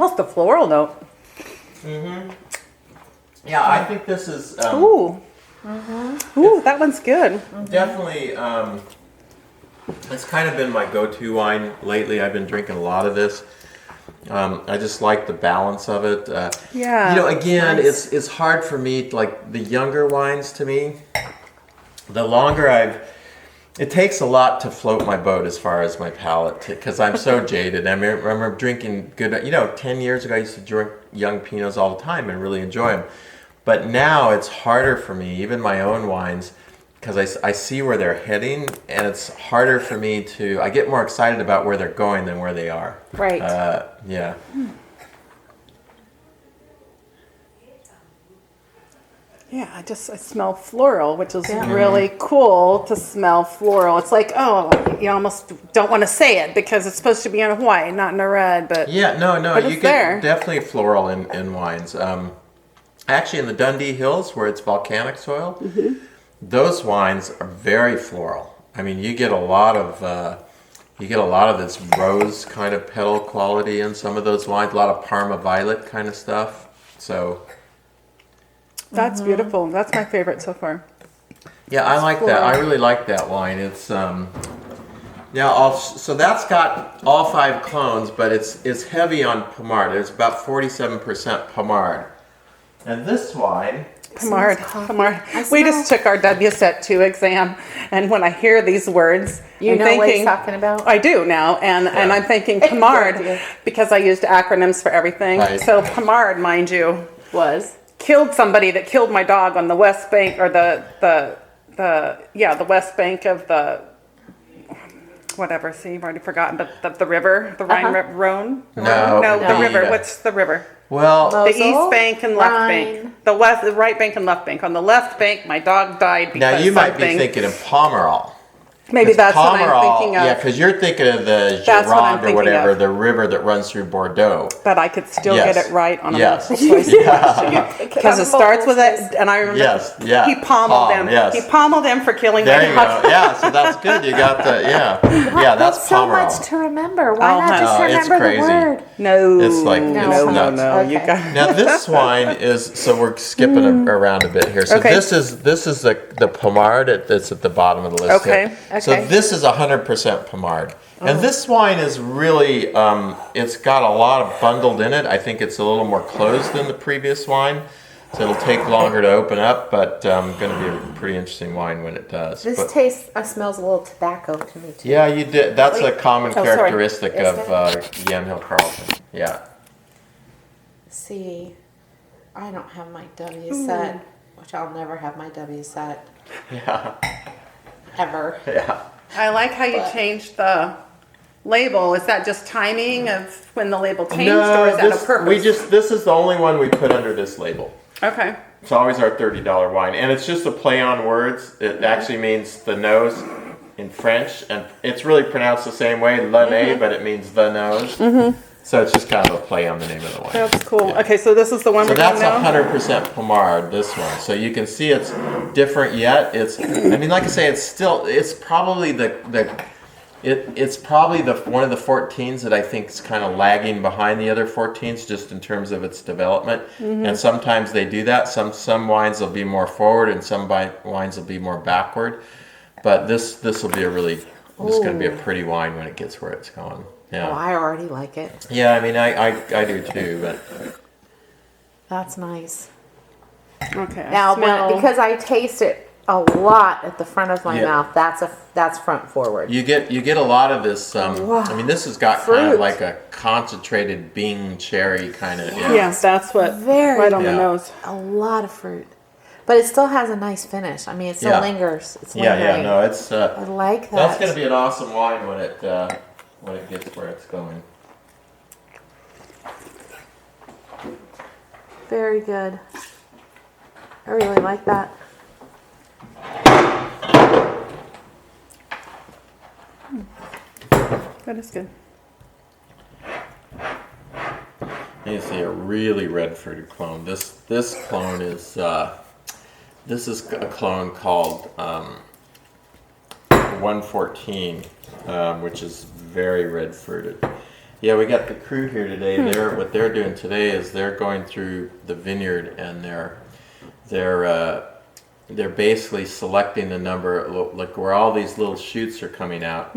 Speaker 3: almost a floral note.
Speaker 1: Yeah, I think this is
Speaker 3: Ooh. Ooh, that one's good.
Speaker 1: definitely. It's kind of been my go-to wine lately. I've been drinking a lot of this. I just like the balance of it.
Speaker 3: Yeah.
Speaker 1: You know, again,
Speaker 2: Nice.
Speaker 1: it's hard for me. Like the younger wines, to me, the longer it takes a lot to float my boat as far as my palate, because I'm so jaded. I remember drinking good. 10 years ago, I used to drink young Pinots all the time and really enjoy them. But now it's harder for me, even my own wines, because I see where they're heading, and it's harder for me I get more excited about where they're going than where they are.
Speaker 2: Right.
Speaker 1: Yeah.
Speaker 3: Yeah, I smell floral, which is really cool to smell floral. It's like, oh, you almost don't want to say it because it's supposed to be in a white, not in a red, but
Speaker 1: Yeah, no,
Speaker 3: But
Speaker 1: you
Speaker 3: it's
Speaker 1: get
Speaker 3: there.
Speaker 1: definitely floral in wines. Actually, in the Dundee Hills, where it's volcanic soil, those wines are very floral. I mean, you get a lot of this rose kind of petal quality in some of those wines. A lot of Parma violet kind of stuff. So
Speaker 3: that's beautiful. That's my favorite so far.
Speaker 1: yeah, I like that. I really like that wine. It's so that's got all 5 clones, but it's heavy on Pomard. It's about 47% Pomard. And this wine,
Speaker 3: Pomard.
Speaker 2: I
Speaker 3: We
Speaker 2: smell-
Speaker 3: just took our WSET2 exam, and when I hear these words,
Speaker 2: You
Speaker 3: I'm
Speaker 2: know
Speaker 3: thinking,
Speaker 2: what he's talking about?
Speaker 3: I do now, and I'm thinking
Speaker 2: Good
Speaker 3: Pomard
Speaker 2: idea.
Speaker 3: because I used acronyms for everything.
Speaker 1: Right.
Speaker 3: So Pomard, mind you,
Speaker 2: Was.
Speaker 3: killed somebody that killed my dog on the west bank, or the west bank of the whatever. See, you've already forgotten, but the river, the Rhine, Rhone.
Speaker 1: No,
Speaker 3: the
Speaker 1: the-
Speaker 3: river. What's the river?
Speaker 1: well,
Speaker 3: The
Speaker 2: Mosel?
Speaker 3: east bank and left
Speaker 2: Rhine.
Speaker 3: bank. The right bank and left bank. On the left bank, my dog died because
Speaker 1: now you might
Speaker 3: something.
Speaker 1: be thinking of Pomerol.
Speaker 3: Maybe that's what I'm
Speaker 1: Pomerol,
Speaker 3: thinking of.
Speaker 1: yeah, because you're thinking of the
Speaker 3: That's what I'm
Speaker 1: Gironde or
Speaker 3: thinking
Speaker 1: whatever,
Speaker 3: of.
Speaker 1: the river that runs through Bordeaux.
Speaker 3: But I could still
Speaker 1: Yes.
Speaker 3: get it right on a
Speaker 1: Yes.
Speaker 3: multiple choice question. Because it starts with it, and I remember
Speaker 1: Yes, yeah.
Speaker 3: he pommeled
Speaker 1: Palm,
Speaker 3: him.
Speaker 1: yes.
Speaker 3: He pommeled him for killing
Speaker 1: There
Speaker 3: my
Speaker 1: you
Speaker 3: dog.
Speaker 1: go. Yeah, so that's good. You got the that's
Speaker 2: so
Speaker 1: Pomerol.
Speaker 2: much to remember. Why
Speaker 3: I'll
Speaker 2: not
Speaker 3: have-
Speaker 2: just
Speaker 1: Oh, it's
Speaker 2: remember the
Speaker 1: crazy.
Speaker 2: word?
Speaker 3: No,
Speaker 1: It's like-
Speaker 2: it's
Speaker 3: no,
Speaker 1: nuts.
Speaker 3: no. You
Speaker 2: Okay.
Speaker 3: got
Speaker 1: Now this wine is, so we're skipping around a bit here. So
Speaker 3: Okay.
Speaker 1: this is the Pomard that's at the bottom of the list
Speaker 3: Okay.
Speaker 1: here. So
Speaker 2: Okay.
Speaker 1: this is 100% Pomard. And this wine is really, it's got a lot of bundled in it. I think it's a little more closed than the previous wine. So it'll take longer to open up, but going to be a pretty interesting wine when it does.
Speaker 2: This
Speaker 1: But-
Speaker 2: tastes, smells a little tobacco to me too.
Speaker 1: yeah, you did. That's a common
Speaker 2: sorry.
Speaker 1: characteristic
Speaker 2: Is
Speaker 1: of Yamhill Carlton. Yeah.
Speaker 2: See, I don't have my W set, which I'll never have my W set
Speaker 1: Yeah.
Speaker 2: ever.
Speaker 1: Yeah.
Speaker 3: I like how you
Speaker 2: But-
Speaker 3: changed the label. Is that just timing of when the label changed, or is that a purpose?
Speaker 1: This is the only one we put under this label.
Speaker 3: Okay.
Speaker 1: It's always our $30 wine, and it's just a play on words. It actually means the nose in French, and it's really pronounced the same way, Lenne, but it means the nose. So it's just kind of a play on the name of the wine.
Speaker 3: That's cool.
Speaker 1: Yeah.
Speaker 3: Okay, so this is the one
Speaker 1: So
Speaker 3: we're doing
Speaker 1: that's
Speaker 3: now?
Speaker 1: 100% Pomard, this one. So you can see it's different yet. I mean, like I say, it's probably it's probably one of the 14s that I think is kind of lagging behind the other 14s just in terms of its development. And sometimes they do that. Some wines will be more forward and some wines will be more backward. But this will be this is going to be a pretty wine when it gets where it's going.
Speaker 2: Oh,
Speaker 1: Yeah.
Speaker 2: I already like it.
Speaker 1: Yeah, I mean, I do too, but
Speaker 2: That's nice.
Speaker 3: Okay. I
Speaker 2: Now,
Speaker 3: smell-
Speaker 2: because I taste it a lot at the front of my
Speaker 1: Yeah.
Speaker 2: mouth, that's front forward.
Speaker 1: you get a lot of this.
Speaker 2: Wow.
Speaker 1: I mean, this has got kind of
Speaker 2: Fruit.
Speaker 1: like a concentrated Bing cherry kind of.
Speaker 3: yeah, that's what,
Speaker 2: Very
Speaker 3: right on the
Speaker 1: Yeah.
Speaker 3: nose.
Speaker 2: A lot of fruit, but it still has a nice finish. I mean, it still
Speaker 1: Yeah.
Speaker 2: lingers. It's
Speaker 1: Yeah,
Speaker 2: lingering.
Speaker 1: no, it's.
Speaker 2: I like that.
Speaker 1: That's going to be an awesome wine when it gets where it's going.
Speaker 2: Very good. I really like that.
Speaker 3: That is good.
Speaker 1: And you see a really red fruited clone. This clone is this is a clone called 114, which is very red fruited. Yeah, we got the crew here today. What they're doing today is they're going through the vineyard and they're basically selecting the number, like where all these little shoots are coming out.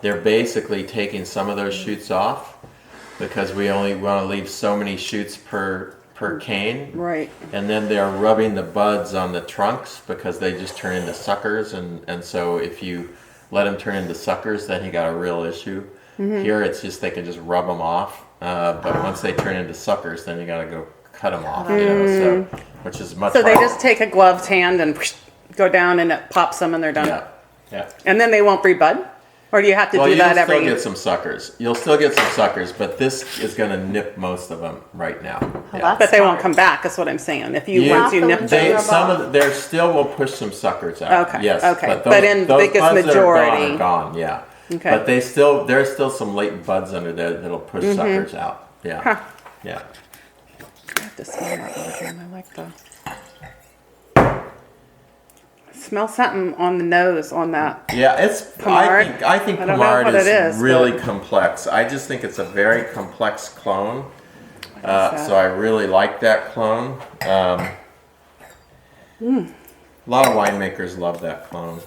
Speaker 1: They're basically taking some of those shoots off because we only want to leave so many shoots per cane.
Speaker 3: Right.
Speaker 1: And then they're rubbing the buds on the trunks because they just turn into suckers. And so if you let them turn into suckers, then you got a real issue. Here it's just they can just rub them off. But once they turn into suckers, then you got to go cut them off. You know, so which is much.
Speaker 3: So they
Speaker 1: harder.
Speaker 3: just take a gloved hand and go down and it pops them and they're done.
Speaker 1: Yeah.
Speaker 3: And then they won't rebud? Or do you have to do that
Speaker 1: You'll
Speaker 3: every
Speaker 1: still get some suckers. You'll still get some suckers, but this is going to nip most of them right now.
Speaker 2: that's
Speaker 3: But they won't
Speaker 2: smart.
Speaker 3: come back, is what I'm saying. If you
Speaker 1: Yeah.
Speaker 3: once you
Speaker 2: Not the
Speaker 3: nip
Speaker 2: ones
Speaker 3: them.
Speaker 2: that
Speaker 1: Some of there still will push some suckers out.
Speaker 3: Okay,
Speaker 1: Yes.
Speaker 3: okay.
Speaker 1: But,
Speaker 3: But in the
Speaker 1: those
Speaker 3: biggest
Speaker 1: buds that
Speaker 3: majority-
Speaker 1: are gone. Yeah.
Speaker 3: Okay.
Speaker 1: But there's still some latent buds under there that'll push suckers out. Yeah.
Speaker 3: Huh.
Speaker 1: Yeah.
Speaker 3: I have to smell that one again. I like the. Smell something on the nose on that.
Speaker 1: Yeah,
Speaker 3: Pomard?
Speaker 1: I think
Speaker 3: I don't know
Speaker 1: Pomard
Speaker 3: what
Speaker 1: is,
Speaker 3: it is,
Speaker 1: really
Speaker 3: but-
Speaker 1: complex. I just think it's a very complex clone.
Speaker 3: that?
Speaker 1: So I really like that clone. A lot of winemakers love that clone.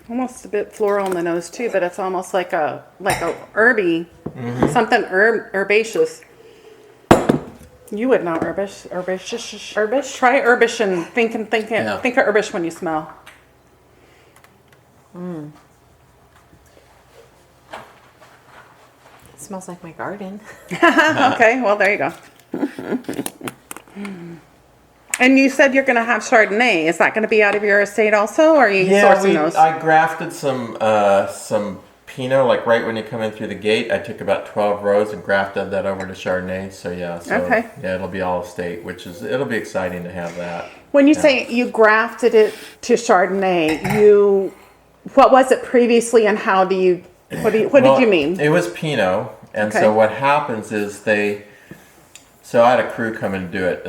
Speaker 3: Almost a bit floral on the nose too, but it's almost like a herby, something herbaceous. You would know herbaceous.
Speaker 2: Herbish?
Speaker 3: Try herbish and think
Speaker 1: Yeah.
Speaker 3: think of herbish when you smell.
Speaker 2: It smells like my garden.
Speaker 3: Okay, well there you go. And you said you're going to have Chardonnay. Is that going to be out of your estate also, or are you sourcing those?
Speaker 1: I grafted some Pinot, like right when you come in through the gate. I took about 12 rows and grafted that over to Chardonnay. So
Speaker 3: Okay.
Speaker 1: yeah, it'll be all estate, it'll be exciting to have that.
Speaker 3: When you say you grafted it to Chardonnay, what was it previously, and what did you mean?
Speaker 1: It was Pinot, and
Speaker 3: Okay.
Speaker 1: so what happens is so I had a crew come and do it.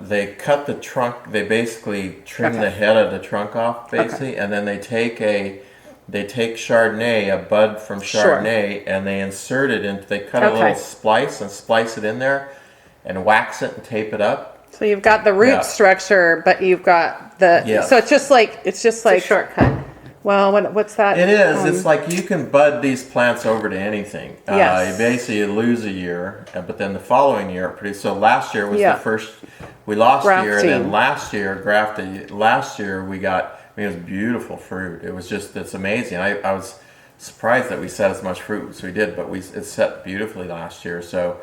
Speaker 1: They cut the trunk. They basically trim
Speaker 3: Okay.
Speaker 1: the head of the trunk off, basically, and then they take Chardonnay, a bud from
Speaker 3: Sure.
Speaker 1: Chardonnay, and they insert it in. They cut a
Speaker 3: Okay.
Speaker 1: little splice and splice it in there, and wax it and tape it up.
Speaker 3: So you've got the root
Speaker 1: Yeah.
Speaker 3: structure, but you've got the.
Speaker 1: Yeah.
Speaker 3: So it's just like
Speaker 2: It's a shortcut.
Speaker 3: Well, what's that?
Speaker 1: It is. It's like you can bud these plants over to anything.
Speaker 3: Yes.
Speaker 1: You basically lose a year, but then the following year it produces. So last year was
Speaker 3: Yeah.
Speaker 1: the first. We lost a year, and then
Speaker 3: Grafting.
Speaker 1: last year we got. I mean, it was beautiful fruit. It was just. It's amazing. I was surprised that we set as much fruit as we did, but it set beautifully last year. So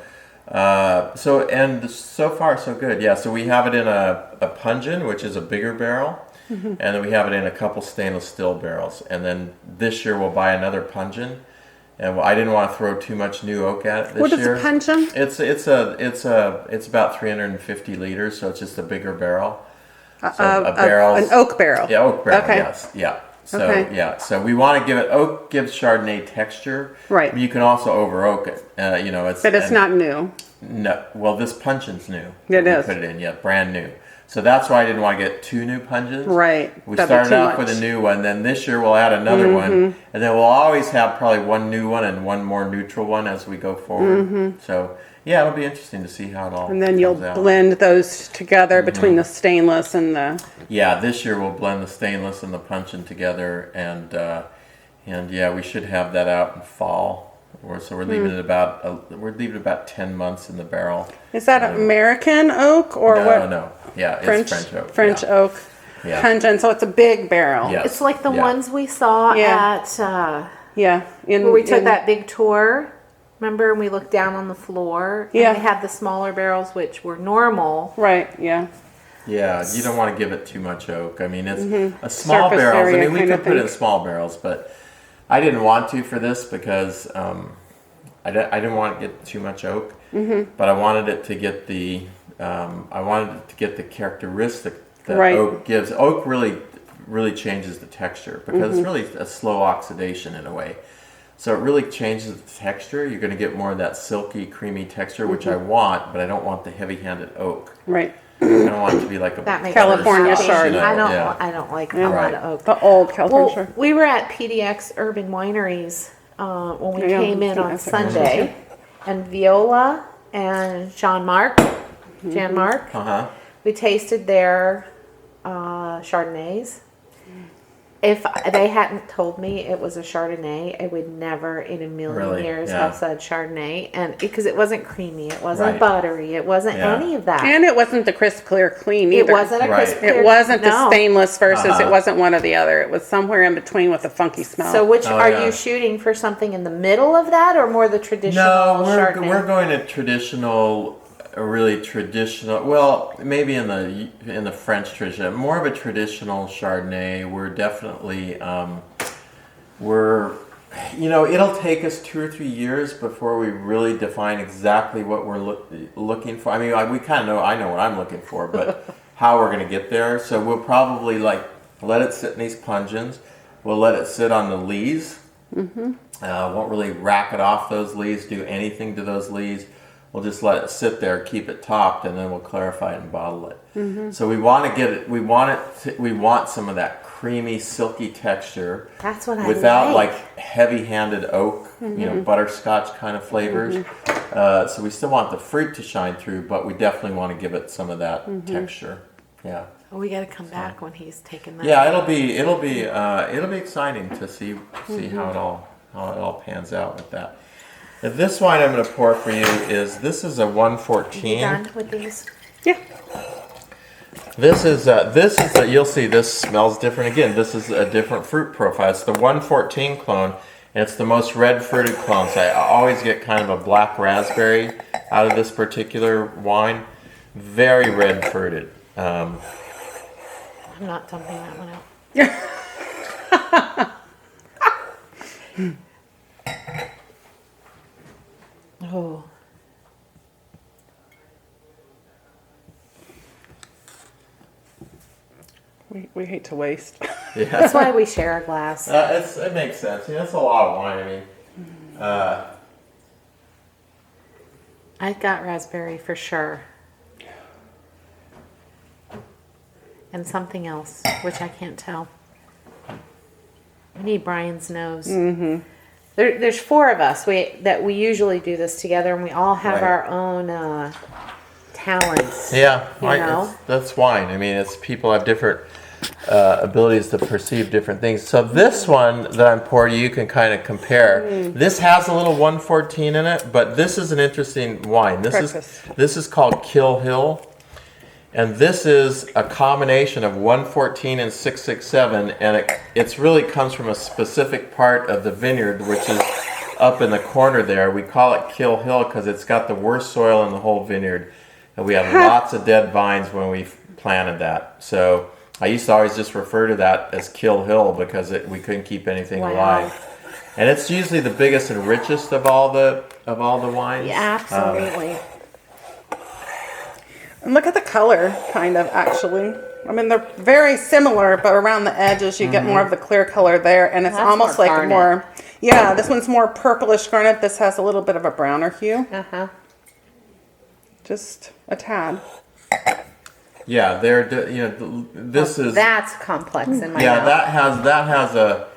Speaker 1: so far so good. Yeah. So we have it in a pungeon, which is a bigger barrel. And then we have it in a couple stainless steel barrels. And then this year we'll buy another pungeon. And I didn't want to throw too much new oak at it this
Speaker 3: What is
Speaker 1: year.
Speaker 3: a puncheon?
Speaker 1: It's about 350 liters, so it's just a bigger barrel. So
Speaker 3: An oak barrel.
Speaker 1: Yeah, oak barrel.
Speaker 3: Okay.
Speaker 1: Yes, yeah. So
Speaker 3: Okay.
Speaker 1: yeah, so we want to give it. Oak gives Chardonnay texture.
Speaker 3: Right.
Speaker 1: But you can also over oak it.
Speaker 3: But it's not new.
Speaker 1: No, well, this puncheon's new.
Speaker 3: It
Speaker 1: We
Speaker 3: is.
Speaker 1: Put it in, yeah, brand new. So that's why I didn't want to get two new puncheons.
Speaker 3: Right.
Speaker 1: We
Speaker 3: That'd be
Speaker 1: started
Speaker 3: too
Speaker 1: off
Speaker 3: much.
Speaker 1: with a new one, then this year we'll add another one, and then we'll always have probably one new one and one more neutral one as we go forward. So yeah, it'll be interesting to see how it all.
Speaker 3: And then you'll
Speaker 1: comes out.
Speaker 3: blend those together between the stainless and the.
Speaker 1: Yeah, this year we'll blend the stainless and the puncheon together, and yeah, we should have that out in fall. So we're leaving it about 10 months in the barrel.
Speaker 3: Is that American oak or what?
Speaker 1: No, yeah,
Speaker 3: French
Speaker 1: it's French oak.
Speaker 3: French
Speaker 1: yeah.
Speaker 3: oak.
Speaker 1: Yeah.
Speaker 3: Puncheon. So it's a big barrel.
Speaker 1: Yeah.
Speaker 2: It's like the
Speaker 1: Yeah.
Speaker 2: ones we saw
Speaker 3: Yeah.
Speaker 2: at
Speaker 3: Yeah.
Speaker 2: where we took that big tour. Remember, and we looked down on the floor.
Speaker 3: Yeah.
Speaker 2: And they had the smaller barrels, which were normal.
Speaker 3: Right. Yeah.
Speaker 1: Yeah, you don't want to give it too much oak. I mean, it's a small
Speaker 3: Surface
Speaker 1: barrels. I
Speaker 3: area
Speaker 1: mean, we
Speaker 3: kind
Speaker 1: could
Speaker 3: of
Speaker 1: put it in
Speaker 3: thing.
Speaker 1: small barrels, but I didn't want to for this because I didn't want to get too much oak. But I wanted it to get the characteristic that
Speaker 3: Right.
Speaker 1: oak gives. Oak really changes the texture because it's really a slow oxidation in a way. So it really changes the texture. You're going to get more of that silky, creamy texture, which I want, but I don't want the heavy-handed oak.
Speaker 3: Right.
Speaker 1: I don't want it to be like a
Speaker 2: That makes
Speaker 3: California
Speaker 2: sense.
Speaker 3: Chardonnay,
Speaker 2: I don't like a lot of oak.
Speaker 3: The old California
Speaker 2: Well,
Speaker 3: Chardonnay.
Speaker 2: we were at PDX Urban Wineries when we
Speaker 3: Yeah,
Speaker 2: came in on
Speaker 3: that's it.
Speaker 2: Sunday, and Viola and Jan Mark, we tasted their Chardonnays. If they hadn't told me it was a Chardonnay, I would never in a million
Speaker 1: Really?
Speaker 2: years
Speaker 1: Yeah.
Speaker 2: have said Chardonnay, and because it wasn't creamy, it wasn't
Speaker 1: Right.
Speaker 2: buttery, it wasn't
Speaker 1: Yeah.
Speaker 2: any of that.
Speaker 3: And it wasn't the crisp, clear, clean
Speaker 2: It
Speaker 3: either.
Speaker 2: wasn't a
Speaker 1: Right.
Speaker 2: crisp. clear-
Speaker 3: It wasn't the
Speaker 2: no.
Speaker 3: stainless versus
Speaker 1: Uh-huh.
Speaker 3: it wasn't one or the other. It was somewhere in between with a funky smell.
Speaker 2: So, which
Speaker 1: Oh,
Speaker 2: are
Speaker 1: yeah.
Speaker 2: you shooting for? Something in the middle of that, or more the traditional
Speaker 1: No,
Speaker 2: Chardonnay?
Speaker 1: we're going to traditional, a really traditional. Well, maybe in the French tradition, more of a traditional Chardonnay. We're definitely it'll take us 2 or 3 years before we really define exactly what we're looking for. I mean, we kind of know. I know what I'm looking for, but how we're going to get there. So we'll probably let it sit in these pungeons. We'll let it sit on the lees. Won't really rack it off those lees, do anything to those lees. We'll just let it sit there, keep it topped, and then we'll clarify it and bottle it. So we want to get it. We want some of that creamy, silky texture.
Speaker 2: That's what I
Speaker 1: without
Speaker 2: like.
Speaker 1: heavy-handed oak, butterscotch kind of flavors. So we still want the fruit to shine through, but we definitely want to give it some of that texture. Yeah.
Speaker 2: Oh, we got to come back when he's taken that.
Speaker 1: Yeah, it'll be exciting to see how it all pans out with that. And this wine I'm going to pour for you is a
Speaker 2: You
Speaker 1: 114.
Speaker 2: done with these?
Speaker 3: yeah.
Speaker 1: This is you'll see this smells different again. This is a different fruit profile. It's the 114 clone, and it's the most red fruited clone. So I always get kind of a black raspberry out of this particular wine. Very red fruited.
Speaker 2: I'm not dumping that one out. Oh,
Speaker 3: We hate to waste.
Speaker 1: Yeah.
Speaker 2: that's why we share a glass.
Speaker 1: It makes sense. It's a lot of wine. I mean,
Speaker 2: I got raspberry for sure. And something else, which I can't tell. We need Brian's nose. Mm-hmm. There's 4 of us that we usually do this together, and we all have
Speaker 1: Right.
Speaker 2: our own talents.
Speaker 1: yeah,
Speaker 2: You know?
Speaker 1: that's wine. I mean, it's people have different abilities to perceive different things. So this one that I'm pouring, you can kind of compare. This has a little 114 in it, but this is an interesting wine. This is called Kill Hill. And this is a combination of 114 and 667, and it's really comes from a specific part of the vineyard, which is up in the corner there. We call it Kill Hill because it's got the worst soil in the whole vineyard. And we had lots of dead vines when we planted that. So I used to always just refer to that as Kill Hill because we couldn't keep anything
Speaker 2: Wow.
Speaker 1: alive. And it's usually the biggest and richest of all the wines.
Speaker 2: Yeah, absolutely.
Speaker 3: And look at the color, kind of, actually. I mean, they're very similar, but around the edges, you get more of the clear color there, and it's
Speaker 2: That's
Speaker 3: almost
Speaker 2: more
Speaker 3: like
Speaker 2: garnet.
Speaker 3: more. Yeah, this one's more purplish garnet. This has a little bit of a browner hue,
Speaker 2: Uh-huh.
Speaker 3: just a tad.
Speaker 1: Yeah, this is
Speaker 2: That's complex in my
Speaker 1: yeah,
Speaker 2: mouth.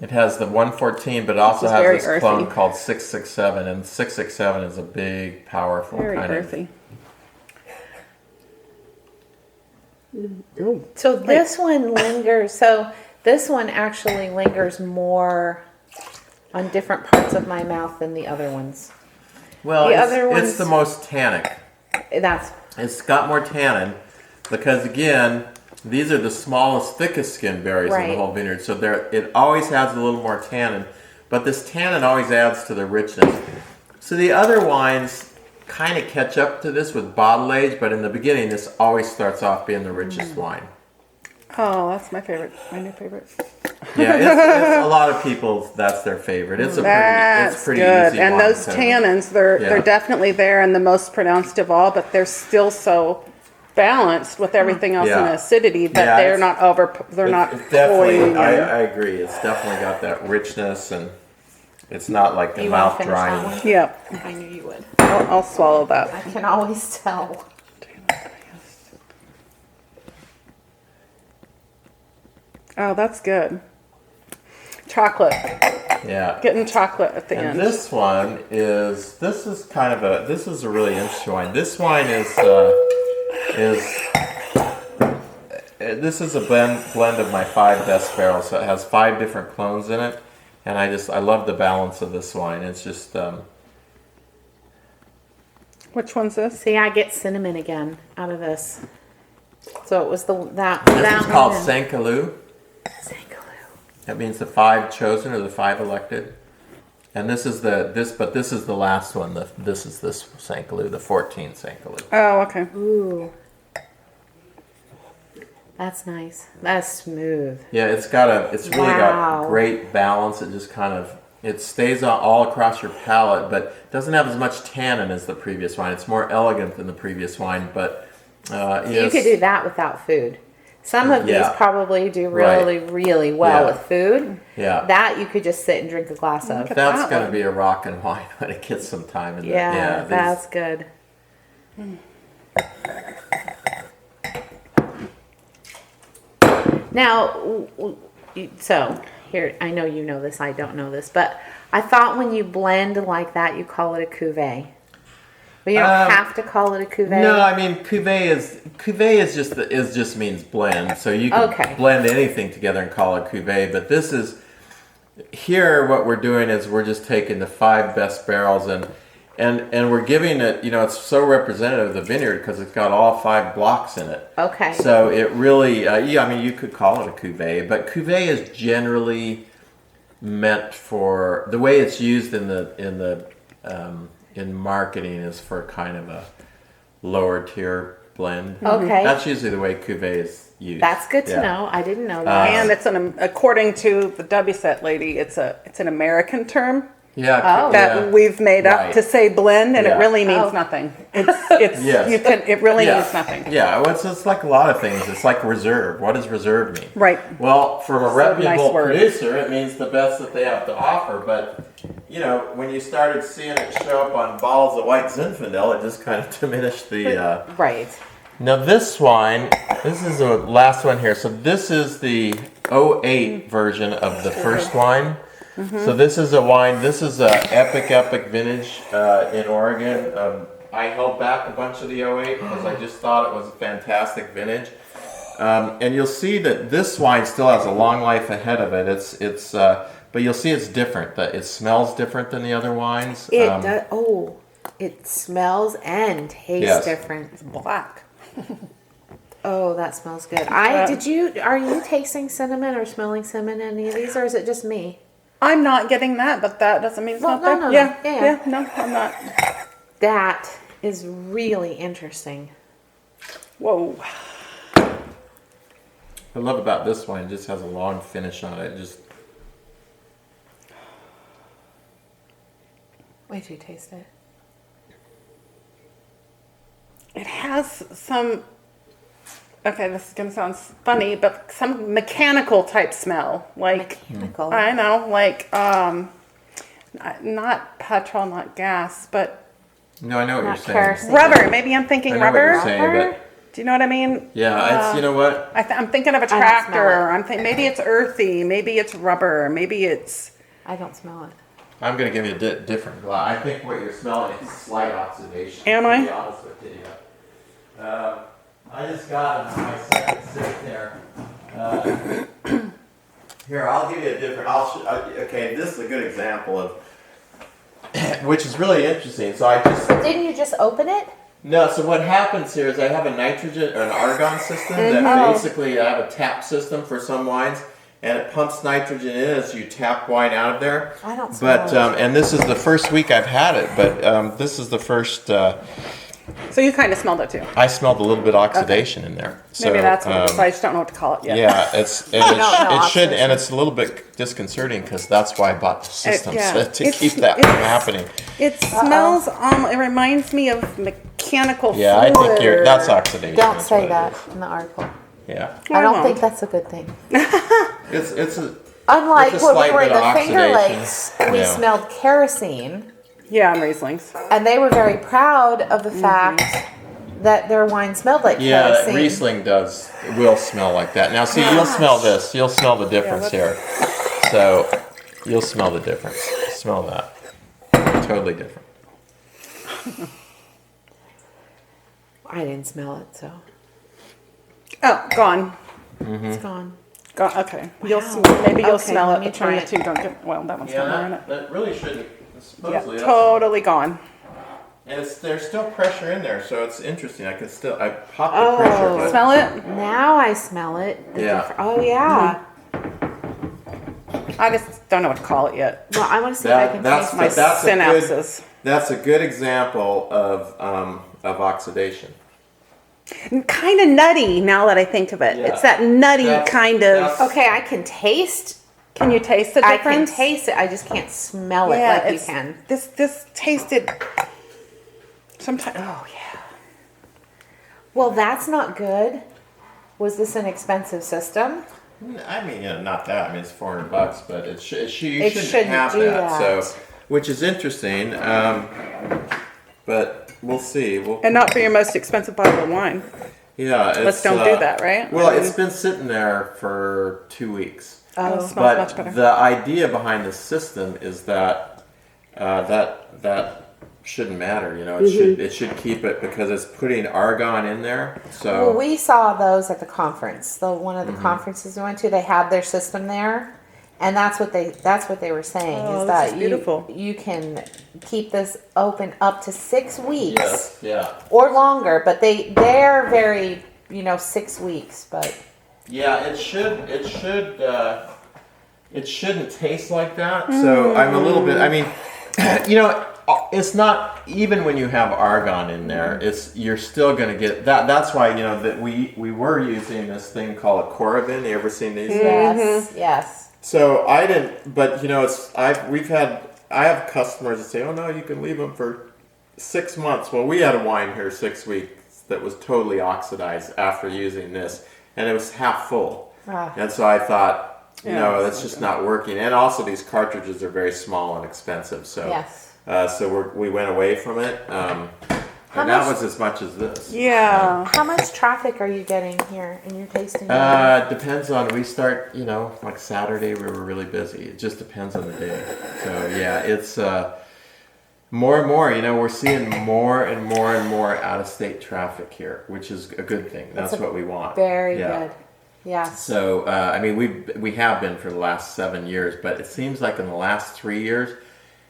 Speaker 1: it has the 114, but it also
Speaker 3: This is
Speaker 1: has
Speaker 3: very
Speaker 1: this clone
Speaker 3: earthy.
Speaker 1: called 667, and 667 is a big, powerful
Speaker 3: Very
Speaker 1: kind
Speaker 3: earthy.
Speaker 2: So this one lingers. So this one actually lingers more on different parts of my mouth than the other ones.
Speaker 1: Well,
Speaker 2: The
Speaker 1: it's,
Speaker 2: other
Speaker 1: it's
Speaker 2: ones-
Speaker 1: the most tannic.
Speaker 2: That's
Speaker 1: It's got more tannin because again, these are the smallest, thickest skin berries in
Speaker 2: Right.
Speaker 1: the whole vineyard. So it always has a little more tannin, but this tannin always adds to the richness. So the other wines kind of catch up to this with bottle age, but in the beginning, this always starts off being the richest wine.
Speaker 3: Oh, that's my favorite. My new favorite.
Speaker 1: Yeah, it's a lot of people. That's their favorite. It's
Speaker 3: That's
Speaker 1: pretty
Speaker 3: good.
Speaker 1: easy
Speaker 3: And
Speaker 1: wine
Speaker 3: those
Speaker 1: to-
Speaker 3: tannins, they're
Speaker 1: Yeah.
Speaker 3: definitely there and the most pronounced of all, but they're still so balanced with everything else in
Speaker 1: Yeah.
Speaker 3: acidity that
Speaker 1: Yeah,
Speaker 3: they're
Speaker 1: it's-
Speaker 3: not over. They're not
Speaker 1: It's definitely.
Speaker 3: cloying.
Speaker 1: I
Speaker 3: and-
Speaker 1: agree. It's definitely got that richness, and it's not like a
Speaker 2: you want
Speaker 1: mouth
Speaker 2: to finish that
Speaker 1: drying.
Speaker 2: one?
Speaker 3: Yep.
Speaker 2: I knew you would.
Speaker 3: I'll swallow that.
Speaker 2: I can always tell.
Speaker 3: Oh, that's good. Chocolate.
Speaker 1: Yeah.
Speaker 3: Getting chocolate at the
Speaker 1: And
Speaker 3: end.
Speaker 1: this one is this is a really interesting wine. This wine is this is a blend of my 5 best barrels. So it has 5 different clones in it, and I love the balance of this wine. It's just
Speaker 3: Which one's this?
Speaker 2: See, I get cinnamon again out of this. So it was that
Speaker 1: this is called
Speaker 2: one.
Speaker 1: Saint-Cloud.
Speaker 2: Saint-Cloud.
Speaker 1: That means the 5 chosen or the 5 elected. And this is the last one. This is Saint-Cloud, the 14th Saint-Cloud.
Speaker 3: Oh, okay.
Speaker 2: Ooh. That's nice. That's smooth.
Speaker 1: Yeah, it's really got great balance. It just it stays all across your palate, but doesn't have as much tannin as the previous wine. It's more elegant than the previous wine, but
Speaker 2: You could do that without food. Some of these probably do really, really well with food.
Speaker 1: Yeah.
Speaker 2: That you could just sit and drink a glass of.
Speaker 1: That's going to be a rockin' wine when it gets some time in there.
Speaker 2: Yeah, that's good. Now, so here, I know you know this, I don't know this, but I thought when you blend like that, you call it a cuvee. But you don't have to call it a cuvee.
Speaker 1: No, I mean cuvee just means blend. So you can blend anything together and call it cuvee. But this is here. What we're doing is we're just taking the 5 best barrels and we're giving it. It's so representative of the vineyard because it's got all 5 blocks in it.
Speaker 2: Okay.
Speaker 1: So it really, you could call it a cuvee, but cuvee is generally meant for the way it's used in marketing is for kind of a lower tier blend.
Speaker 2: Okay.
Speaker 1: That's usually the way cuvee is used.
Speaker 2: That's good to know. I didn't know that.
Speaker 3: And it's according to the WSET lady, it's an American term that we've made up to say blend, and it really means nothing. It's it really means nothing.
Speaker 1: Yeah, well, it's like a lot of things. It's like reserve. What does reserve mean?
Speaker 3: Right.
Speaker 1: Well, from a reputable
Speaker 3: word.
Speaker 1: producer, it means the best that they have to offer. But when you started seeing it show up on bottles of white Zinfandel, it just kind of diminished the.
Speaker 2: Right.
Speaker 1: Now this wine, this is the last one here. So this is the 08 version of the first wine. So this is a wine. This is a epic vintage in Oregon. I held back a bunch of the 08 because I just thought it was a fantastic vintage. And you'll see that this wine still has a long life ahead of it. But you'll see it's different. That it smells different than the other wines.
Speaker 2: It does. Oh, it smells and tastes different.
Speaker 3: It's black.
Speaker 2: Oh, that smells good. Are you tasting cinnamon or smelling cinnamon in any of these, or is it just me?
Speaker 3: I'm not getting that, but that doesn't mean it's not there.
Speaker 2: No.
Speaker 3: Yeah, no, I'm not.
Speaker 2: That is really interesting.
Speaker 3: Whoa.
Speaker 1: What I love about this wine, it just has a long finish on it.
Speaker 2: Wait till you taste it.
Speaker 3: It has some, okay, this is going to sound funny, but some mechanical type smell.
Speaker 2: Mechanical.
Speaker 3: I know, not petrol, not gas, but
Speaker 1: No, I know what you're saying.
Speaker 2: kerosene.
Speaker 3: rubber. Maybe I'm thinking
Speaker 1: I know
Speaker 3: rubber.
Speaker 1: what you're saying, but
Speaker 3: Do you know what I mean?
Speaker 1: yeah, it's, you know what?
Speaker 3: I'm thinking of a
Speaker 2: don't smell
Speaker 3: tractor. Maybe it's earthy. Maybe it's rubber. Maybe it's.
Speaker 2: I don't smell it.
Speaker 1: I'm going to give you a different glass. I think what you're smelling is slight oxidation.
Speaker 3: Am
Speaker 1: to
Speaker 3: I?
Speaker 1: be honest with you. I just got my second sip there. Here, I'll give you a different. Okay, this is a good example of, which is really interesting. So
Speaker 2: Didn't you just open it?
Speaker 1: No, so what happens here is I have a nitrogen or an argon system that basically I have a tap system for some wines, and it pumps nitrogen in as you tap wine out of there.
Speaker 2: I don't smell
Speaker 1: But and this is the first week I've had it, but this is the first.
Speaker 3: So you kind of smelled it too.
Speaker 1: I smelled a little bit of oxidation in there. So,
Speaker 3: Maybe that's what it is. I just don't know what to call it yet.
Speaker 1: Yeah, it should,
Speaker 2: oxidation.
Speaker 1: and it's a little bit disconcerting because that's why I bought the system to keep that from happening.
Speaker 3: It smells. It reminds me of mechanical.
Speaker 1: Yeah, I think that's oxidation.
Speaker 2: Don't
Speaker 1: that's
Speaker 2: say
Speaker 1: what it
Speaker 2: that
Speaker 1: is.
Speaker 2: in the article.
Speaker 1: Yeah,
Speaker 2: I don't
Speaker 3: won't.
Speaker 2: think that's a good thing.
Speaker 1: it's a.
Speaker 2: Unlike
Speaker 1: It's a
Speaker 2: when we
Speaker 1: slight
Speaker 2: were in
Speaker 1: bit
Speaker 2: the
Speaker 1: of
Speaker 2: Finger
Speaker 1: oxidation.
Speaker 2: Lakes, we
Speaker 1: Yeah.
Speaker 2: smelled kerosene,
Speaker 3: Yeah, and Rieslings.
Speaker 2: and they were very proud of the fact that their wine smelled like
Speaker 1: Yeah, that
Speaker 2: kerosene.
Speaker 1: Riesling will smell like that. Now, see, you'll smell this. You'll smell the difference here. So, you'll smell the difference. Smell that. Totally different.
Speaker 2: I didn't smell it, so
Speaker 3: Oh, gone.
Speaker 2: it's gone.
Speaker 3: Gone. Okay.
Speaker 2: Wow.
Speaker 3: Maybe you'll
Speaker 2: Okay,
Speaker 3: smell
Speaker 2: let
Speaker 3: it.
Speaker 2: me
Speaker 3: But
Speaker 2: try
Speaker 3: try
Speaker 2: it.
Speaker 3: to don't get. Well, that one's not wearing it.
Speaker 1: that really shouldn't.
Speaker 3: Yeah,
Speaker 1: Supposedly,
Speaker 3: totally gone.
Speaker 1: and there's still pressure in there, so it's interesting. I popped the pressure, but
Speaker 3: Smell it?
Speaker 2: Now I smell it. The
Speaker 1: Yeah.
Speaker 2: Oh yeah.
Speaker 3: I just don't know what to call it yet.
Speaker 2: Well, I want to see if I can taste
Speaker 3: My
Speaker 2: it.
Speaker 1: That's a good-
Speaker 3: synapses.
Speaker 1: that's a good example of oxidation.
Speaker 3: Kind of nutty now that I think of it.
Speaker 1: Yeah.
Speaker 3: It's that nutty
Speaker 1: That's-
Speaker 3: kind of.
Speaker 1: that's-
Speaker 2: Okay, I can taste.
Speaker 3: Can you taste the
Speaker 2: I can
Speaker 3: difference?
Speaker 2: taste it. I just can't smell it
Speaker 3: Yeah,
Speaker 2: like you
Speaker 3: it's-
Speaker 2: can.
Speaker 3: This tasted. Sometimes. Oh yeah.
Speaker 2: Well, that's not good. Was this an expensive system?
Speaker 1: I mean, not that. I mean, it's $400, but you
Speaker 2: It
Speaker 1: shouldn't
Speaker 2: shouldn't
Speaker 1: have
Speaker 2: do
Speaker 1: that.
Speaker 2: that.
Speaker 1: So, which is interesting. But we'll see.
Speaker 3: And not for your most expensive bottle of wine.
Speaker 1: Yeah,
Speaker 3: Let's don't do that, right?
Speaker 1: Well,
Speaker 3: I mean-
Speaker 1: it's been sitting there for 2 weeks.
Speaker 3: Oh, it
Speaker 2: Oh,
Speaker 3: smells
Speaker 1: But
Speaker 3: much better.
Speaker 1: the idea behind the system is that that shouldn't matter. You know, it should keep it because it's putting argon in there. So
Speaker 2: well, we saw those at the conference. One of the
Speaker 1: Mm-hmm.
Speaker 2: conferences we went to, they had their system there, and that's what they were saying
Speaker 3: Oh,
Speaker 2: is
Speaker 3: this
Speaker 2: that
Speaker 3: is beautiful.
Speaker 2: you can keep this open up to 6 weeks
Speaker 1: yes, yeah,
Speaker 2: or longer, but they're very 6 weeks, but.
Speaker 1: yeah. It shouldn't taste like that. So I'm a little bit. I mean, it's not even when you have argon in there. You're still going to get that. That's why that we were using this thing called a Coravin. You ever seen these?
Speaker 2: Yes, yes.
Speaker 1: So I didn't, but I have customers that say, "Oh no, you can leave them for 6 months." Well, we had a wine here 6 weeks that was totally oxidized after using this, and it was half full.
Speaker 2: Ah.
Speaker 1: And so I thought,
Speaker 3: Yeah,
Speaker 1: no,
Speaker 3: that's
Speaker 1: that's just not working. And also, these cartridges are very small and expensive. So
Speaker 2: Yes.
Speaker 1: so we went away from it, and that
Speaker 2: much-
Speaker 1: was as much as this.
Speaker 3: Yeah.
Speaker 2: How much traffic are you getting here in your tasting room?
Speaker 1: Depends on, we start, like Saturday we were really busy. It just depends on the day. So yeah, it's more and more, we're seeing more and more and more out of state traffic here, which is a good thing. That's what we want.
Speaker 2: Very
Speaker 1: Yeah.
Speaker 2: good. Yes.
Speaker 1: So, I mean, we have been for the last 7 years, but it seems like in the last 3 years,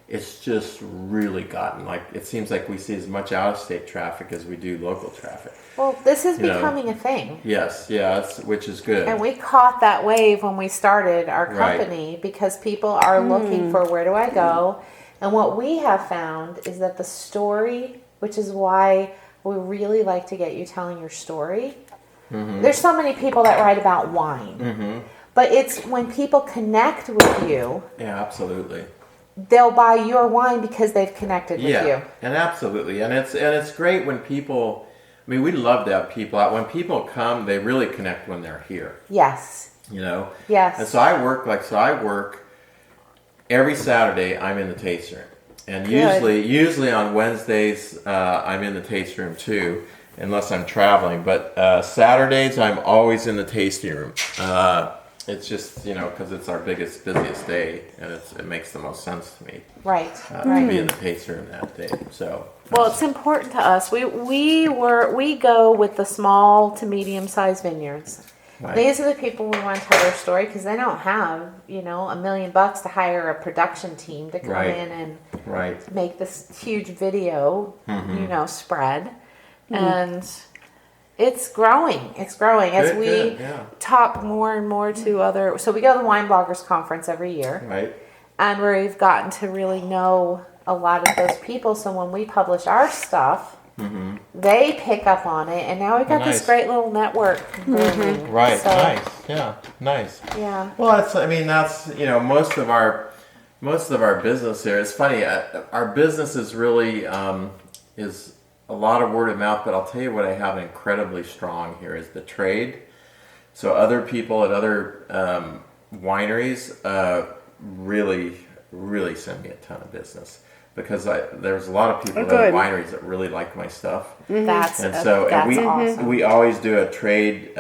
Speaker 1: it's just really gotten it seems like we see as much out of state traffic as we do local traffic.
Speaker 2: Well, this is
Speaker 1: You know.
Speaker 2: becoming a thing.
Speaker 1: Yes, yeah, which is good.
Speaker 2: And we caught that wave when we started our
Speaker 1: Right.
Speaker 2: company because people are looking for where do I go? And what we have found is that the story, which is why we really like to get you telling your story. There's so many people that write about wine. But it's when people connect with you,
Speaker 1: Yeah, absolutely.
Speaker 2: they'll buy your wine because they've connected with
Speaker 1: Yeah,
Speaker 2: you.
Speaker 1: and absolutely, and it's great when people. I mean, we love to have people out. When people come, they really connect when they're here.
Speaker 2: Yes. Yes.
Speaker 1: And so I work every Saturday. I'm in the taste room, and usually on Wednesdays I'm in the taste room too, unless I'm traveling. But Saturdays I'm always in the tasting room. It's just because it's our busiest day, and it makes the most sense to me
Speaker 2: Right.
Speaker 1: to be in the tasting room that day. So
Speaker 2: Well, it's important to us. We go with the small to medium sized vineyards.
Speaker 1: Right.
Speaker 2: These are the people we want to tell their story because they don't have $1 million to hire a production team to come
Speaker 1: Right.
Speaker 2: in and
Speaker 1: right.
Speaker 2: make this huge video, spread, and it's growing. It's growing as
Speaker 1: Good,
Speaker 2: we
Speaker 1: good, yeah.
Speaker 2: talk more and more to other. So we go to the Wine Bloggers Conference every year.
Speaker 1: Right.
Speaker 2: And we've gotten to really know a lot of those people. So when we publish our stuff, they pick up on it. And now we've got
Speaker 1: Nice.
Speaker 2: this great little network. Booming.
Speaker 1: Right.
Speaker 2: So,
Speaker 1: Nice. Yeah. Nice.
Speaker 2: Yeah.
Speaker 1: Well, that's most of our business here. It's funny. Our business is really is a lot of word of mouth. But I'll tell you what I have incredibly strong here is the trade. So other people at other wineries really send me a ton of business. because there's a lot of people that
Speaker 3: Good.
Speaker 1: have wineries that really like my stuff.
Speaker 2: That's
Speaker 1: And so
Speaker 2: that's
Speaker 1: we
Speaker 2: awesome.
Speaker 1: we always do a trade.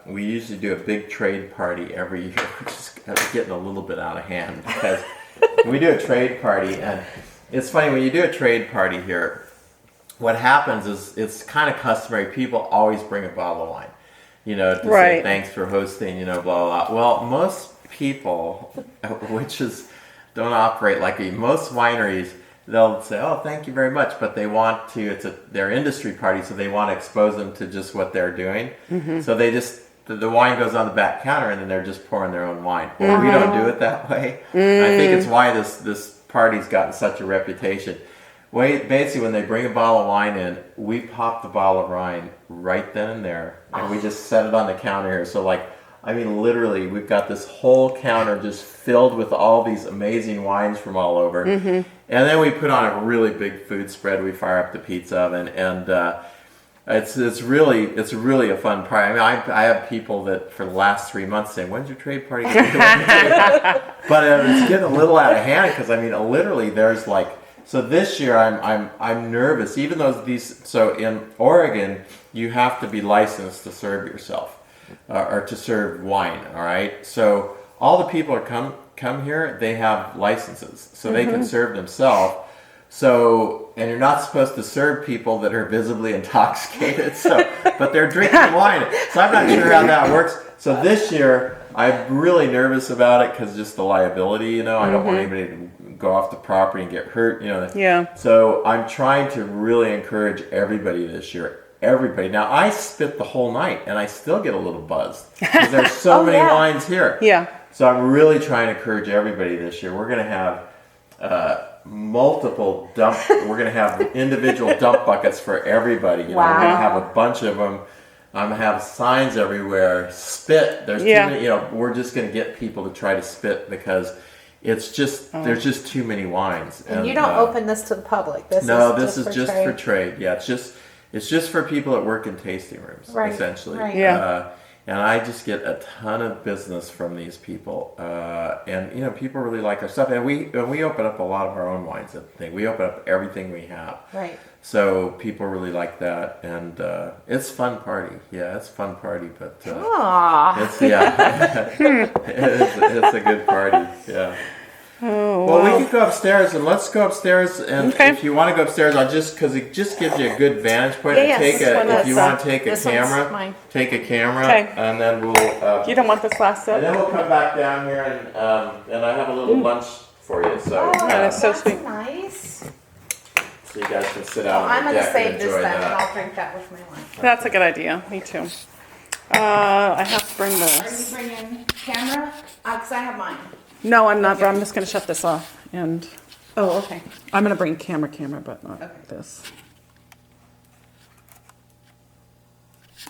Speaker 1: We usually do a big trade party every year, which is getting a little bit out of hand because we do a trade party, and it's funny when you do a trade party here. What happens is it's kind of customary. People always bring a bottle of wine, to say
Speaker 3: Right.
Speaker 1: thanks for hosting, blah blah blah. Well, most people, which is don't operate like me. Most wineries, they'll say, "Oh, thank you very much," but they want to. It's their industry party, so they want to expose them to just what they're doing. So they just the wine goes on the back counter, and then they're just pouring their own wine. Well, we don't do it that way. I think it's why this party's gotten such a reputation. Basically, when they bring a bottle of wine in, we pop the bottle of wine right then and there, and we just set it on the counter here. So, literally, we've got this whole counter just filled with all these amazing wines from all over. And then we put on a really big food spread. We fire up the pizza oven, and it's really a fun party. I mean, I have people that for the last 3 months saying, "When's your trade party?" But it's getting a little out of hand because literally, there's So this year I'm nervous, even though so in Oregon you have to be licensed to serve yourself or to serve wine. All right, so all the people who come here, they have licenses, so they can serve themselves. So, and you're not supposed to serve people that are visibly intoxicated. But they're drinking wine. So I'm not sure how that works. So this year I'm really nervous about it because just the liability. I don't want anybody to go off the property and get hurt.
Speaker 3: Yeah.
Speaker 1: So I'm trying to really encourage everybody this year. Everybody. Now I spit the whole night and I still get a little buzzed because there's so many wines here.
Speaker 3: Yeah.
Speaker 1: So I'm really trying to encourage everybody this year. We're going to have multiple we're going to have individual dump buckets for everybody. We're going to have a bunch of them. I'm going to have signs everywhere. Spit. There's too many, we're just going to get people to try to spit because it's just, there's just too many wines.
Speaker 2: And you don't open this to the public. This
Speaker 1: is just for trade. Yeah, it's just for people that work in tasting rooms, essentially.
Speaker 2: Right.
Speaker 3: Yeah.
Speaker 1: And I just get a ton of business from these people, and people really like our stuff. And we open up a lot of our own wines. We open up everything we have.
Speaker 2: Right.
Speaker 1: So people really like that, and it's a fun party. Yeah, it's a fun party, but it's it's a good party. Yeah.
Speaker 3: Oh,
Speaker 1: well, we could go upstairs, and let's go upstairs. And if you want to go upstairs, because it just gives you a good vantage point.
Speaker 2: Yes,
Speaker 1: If you want to take a
Speaker 2: this one's
Speaker 1: camera,
Speaker 2: mine.
Speaker 1: take a camera,
Speaker 3: Okay.
Speaker 1: and then we'll.
Speaker 3: You don't want this last
Speaker 1: And
Speaker 3: sip?
Speaker 1: then we'll come back down here, and I have a little lunch for you. So,
Speaker 3: That is so
Speaker 2: That's
Speaker 3: sweet.
Speaker 2: nice.
Speaker 1: so you guys can sit out on
Speaker 2: I'm
Speaker 1: the
Speaker 2: going to
Speaker 1: deck
Speaker 2: save
Speaker 1: and
Speaker 2: this
Speaker 1: enjoy
Speaker 2: then, and
Speaker 1: that.
Speaker 2: I'll drink that with my wine.
Speaker 3: That's a good idea. Me too. I have to bring
Speaker 2: Are
Speaker 3: this.
Speaker 2: you bringing camera? Because I have mine.
Speaker 3: No, I'm not. I'm just going to shut this off. And
Speaker 2: Oh, okay.
Speaker 3: I'm going to bring camera, but not this.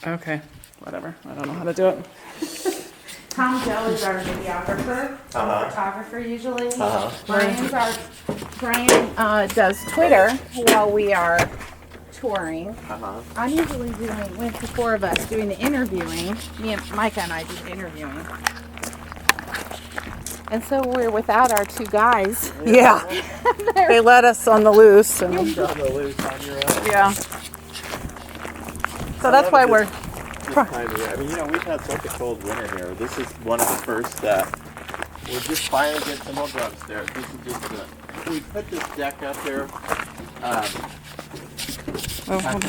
Speaker 3: Okay. Whatever. I don't know how to do it.
Speaker 2: Tom Joe is our videographer, photographer usually. Brian does Twitter while we are touring. I'm usually with the four of us doing the interviewing. Me and Micah and I do the interviewing. And so we're without our two guys.
Speaker 3: Yeah. They let us on the loose. And, yeah. So that's why we're.
Speaker 1: We've had such a cold winter here. This is one of the first. We're just finally getting some over upstairs. This is just we put this deck up there.
Speaker 3: Oh, hold on.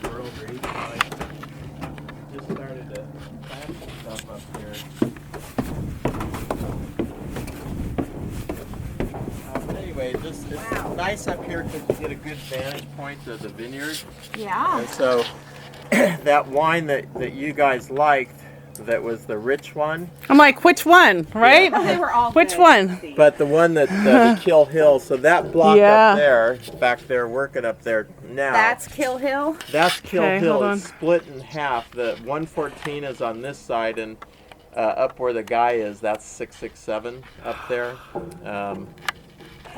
Speaker 1: We're over 85. Just started to plant some stuff up here. Anyway, it's nice up here because you get a good vantage point of the vineyard.
Speaker 2: Yeah.
Speaker 1: And so that wine that you guys liked, that was the rich one.
Speaker 3: I'm like, which one, right?
Speaker 2: They were all
Speaker 3: Which
Speaker 2: good.
Speaker 3: one?
Speaker 1: But the one that the Kill Hill, so that block
Speaker 3: Yeah.
Speaker 1: up there, back there, working up there now.
Speaker 2: That's Kill Hill.
Speaker 1: That's Kill
Speaker 3: Okay,
Speaker 1: Hill.
Speaker 3: hold on.
Speaker 1: It's split in half. The 114 is on this side, and up where the guy is, that's 667 up there.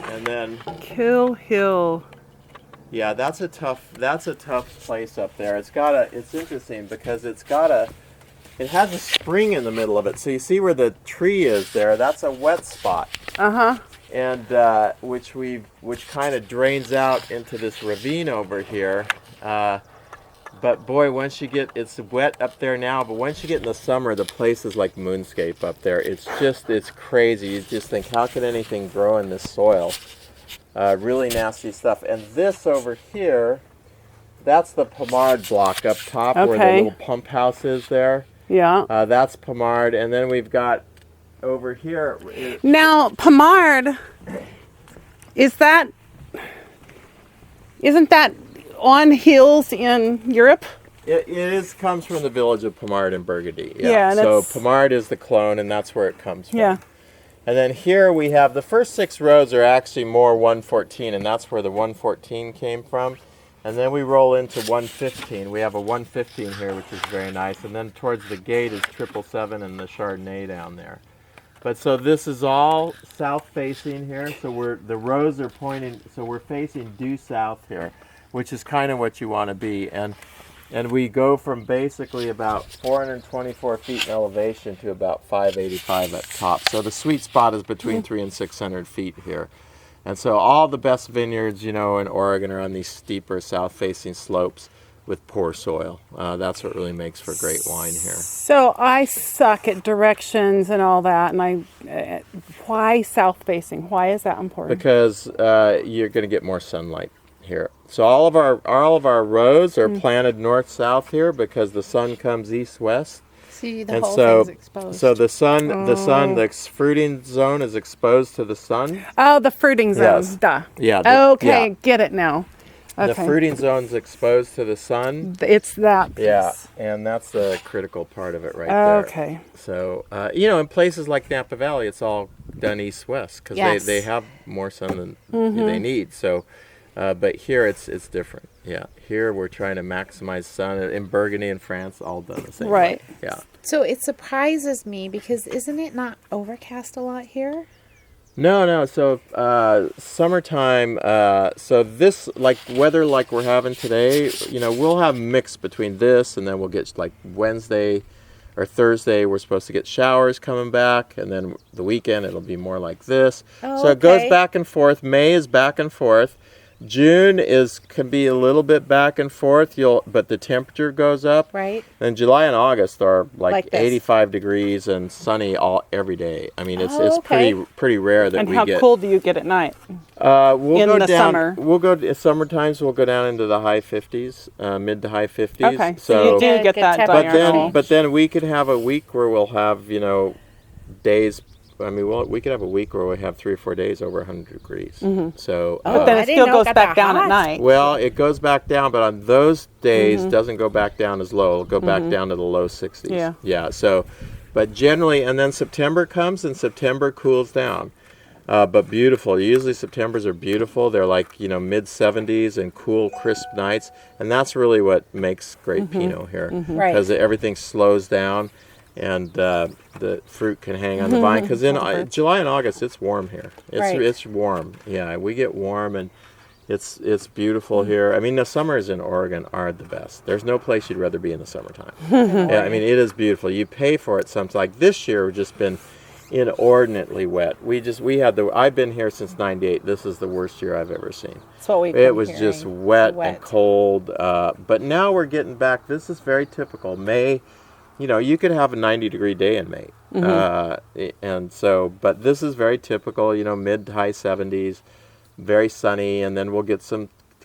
Speaker 1: And then,
Speaker 3: Kill Hill.
Speaker 1: yeah, that's a tough place up there. It's interesting because it has a spring in the middle of it. So you see where the tree is there? That's a wet spot. which kind of drains out into this ravine over here. But boy, once you get, it's wet up there now, but once you get in the summer, the place is like moonscape up there. It's crazy. You just think, how could anything grow in this soil? Really nasty stuff. And this over here, that's the pomard block up top where the little pump house is there.
Speaker 3: Yeah.
Speaker 1: That's pomard. And then we've got over here.
Speaker 3: Now, pomard, isn't that on hills in Europe?
Speaker 1: It comes from the village of Pomard in Burgundy.
Speaker 3: Yeah,
Speaker 1: so Pomard is the clone, and that's where it comes from.
Speaker 3: Yeah.
Speaker 1: And then here we have the first 6 rows are actually more 114, and that's where the 114 came from. And then we roll into 115. We have a 115 here, which is very nice. And then towards the gate is 777 and the Chardonnay down there. But so this is all south facing here. So the rows are pointing, so we're facing due south here, which is kind of what you want to be. And we go from basically about 424 feet in elevation to about 585 at top. So the sweet spot is between 300 and 600 feet here. And so all the best vineyards, in Oregon are on these steeper south-facing slopes with poor soil. That's what really makes for great wine here.
Speaker 3: So I suck at directions and all that, and why south-facing? Why is that important?
Speaker 1: Because you're going to get more sunlight here. So all of our rows are planted north-south here because the sun comes east-west.
Speaker 2: See, the whole thing's exposed.
Speaker 1: So the fruiting zone is exposed to the sun.
Speaker 3: Oh, the fruiting zone.
Speaker 1: Yes.
Speaker 3: Duh.
Speaker 1: Yeah.
Speaker 3: Okay, get it now. Okay.
Speaker 1: The fruiting zone's exposed to the sun.
Speaker 3: It's that piece.
Speaker 1: Yeah, and that's the critical part of it right there.
Speaker 3: Okay.
Speaker 1: So, in places like Napa Valley, it's all done east-west because they have more sun than they need. So, but here it's different. Yeah, here we're trying to maximize sun. In Burgundy and France, all done the same way. Yeah.
Speaker 2: So it surprises me because isn't it not overcast a lot here?
Speaker 1: No. So summertime. So this weather like we're having today. We'll have mix between this and then we'll get like Wednesday or Thursday. We're supposed to get showers coming back, and then the weekend it'll be more like this.
Speaker 2: Oh,
Speaker 1: so it goes back and forth. May is back and forth. June can be a little bit back and forth. But the temperature goes up.
Speaker 2: Right.
Speaker 1: And July and August are like 85
Speaker 2: this.
Speaker 1: degrees and sunny every day. I mean, it's pretty rare that
Speaker 3: and
Speaker 1: we
Speaker 3: how
Speaker 1: get.
Speaker 3: cool do you get at night?
Speaker 1: We'll
Speaker 3: in
Speaker 1: go
Speaker 3: the
Speaker 1: down,
Speaker 3: summer?
Speaker 1: We'll go summer times. We'll go down into the high 50s, mid to high 50s.
Speaker 3: Okay, so you do get
Speaker 2: Good
Speaker 3: that
Speaker 2: temperature.
Speaker 3: diurnal.
Speaker 1: But then we could have a week where we'll have days. I mean, we could have a week where we have 3 or 4 days over 100 degrees. So,
Speaker 3: But then
Speaker 2: I
Speaker 3: it
Speaker 2: didn't
Speaker 3: still
Speaker 2: know it
Speaker 3: goes
Speaker 2: got
Speaker 3: back
Speaker 2: that
Speaker 3: down at
Speaker 2: hot.
Speaker 3: night.
Speaker 1: well, it goes back down, but on those days doesn't go back down as low. It'll go back down to the low 60s.
Speaker 3: Yeah.
Speaker 1: Yeah. So, but generally, and then September comes and September cools down. But beautiful. Usually Septembers are beautiful. They're like mid 70s and cool, crisp nights, and that's really what makes great Pinot here,
Speaker 2: Right.
Speaker 1: because everything slows down. And the fruit can hang on the vine because in July and August it's warm here. It's warm. Yeah, we get warm and it's beautiful here. I mean, the summers in Oregon are the best. There's no place you'd rather be in the summertime. Yeah, I mean, it is beautiful. You pay for it sometimes. Like this year, we've just been inordinately wet. I've been here since '98. This is the worst year I've ever seen.
Speaker 2: That's what we've
Speaker 1: It
Speaker 2: been
Speaker 1: was
Speaker 2: hearing.
Speaker 1: just wet and cold. But now we're getting back. This is very typical. May. You could have a 90-degree day in May. And so, but this is very typical, mid to high 70s, very sunny, and then we'll get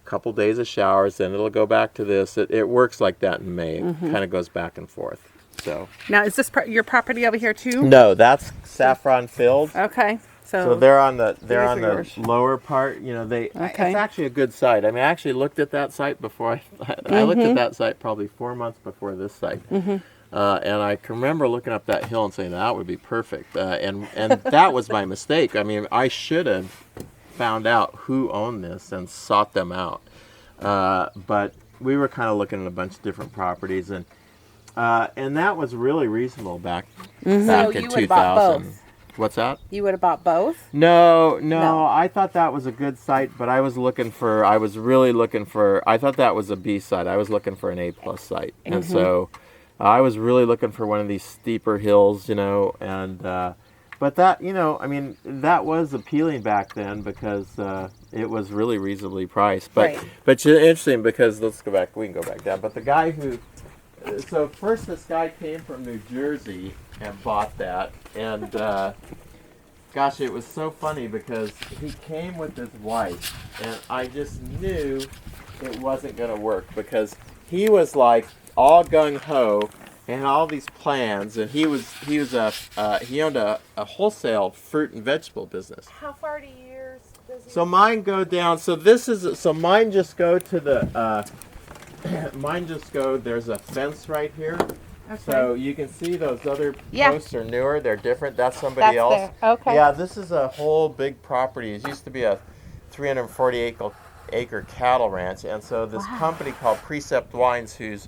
Speaker 1: couple days of showers, then it'll go back to this. It works like that in May. It kind of goes back and forth. So
Speaker 3: Now, is this your property over here too?
Speaker 1: no, that's saffron filled.
Speaker 3: Okay.
Speaker 1: So they're on the
Speaker 3: are yours.
Speaker 1: lower part.
Speaker 3: Okay.
Speaker 1: It's actually a good site. I mean, I actually looked at that site before. I looked at that site probably 4 months before this site. And I can remember looking up that hill and saying that would be perfect. And that was my mistake. I mean, I should have found out who owned this and sought them out. But we were kind of looking at a bunch of different properties, and that was really reasonable back
Speaker 2: So
Speaker 1: in
Speaker 2: you
Speaker 1: 2000.
Speaker 2: would bought both?
Speaker 1: What's that?
Speaker 2: You would have bought both?
Speaker 1: No.
Speaker 2: No.
Speaker 1: I thought that was a good site, but I was really looking for. I thought that was a B site. I was looking for an A+ site, and so I was really looking for one of these steeper hills, and But that, I mean, that was appealing back then because it was really reasonably priced. But
Speaker 3: Right.
Speaker 1: but it's interesting because let's go back. We can go back down. But the guy who, so first this guy came from New Jersey and bought that, and gosh, it was so funny because he came with his wife, and I just knew it wasn't going to work because he was like all gung ho and all these plans, and he owned a wholesale fruit and vegetable business.
Speaker 4: How far do yours does he?
Speaker 1: So mine go down. So mine just go to the mine just go. There's a fence right here.
Speaker 4: Okay.
Speaker 1: So you can see those other
Speaker 4: Yeah.
Speaker 1: posts are newer. They're different. That's somebody else.
Speaker 4: There. Okay.
Speaker 1: Yeah, this is a whole big property. It used to be a 340-acre cattle ranch, and so this company called Precept Wines, who's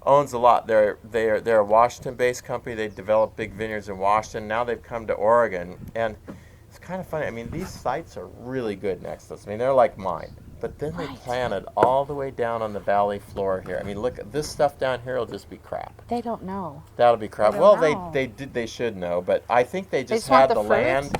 Speaker 1: owns a lot. They're a Washington-based company. They develop big vineyards in Washington. Now they've come to Oregon, and it's kind of funny. I mean, these sites are really good next to us. I mean, they're like mine. But then they planted all the way down on the valley floor here. I mean, look, this stuff down here will just be crap.
Speaker 4: They don't know.
Speaker 1: That'll be crap.
Speaker 4: They
Speaker 1: Well,
Speaker 4: don't know.
Speaker 1: they should know, but I think they just
Speaker 4: want
Speaker 1: had
Speaker 4: the
Speaker 1: the
Speaker 4: fruit?
Speaker 1: land,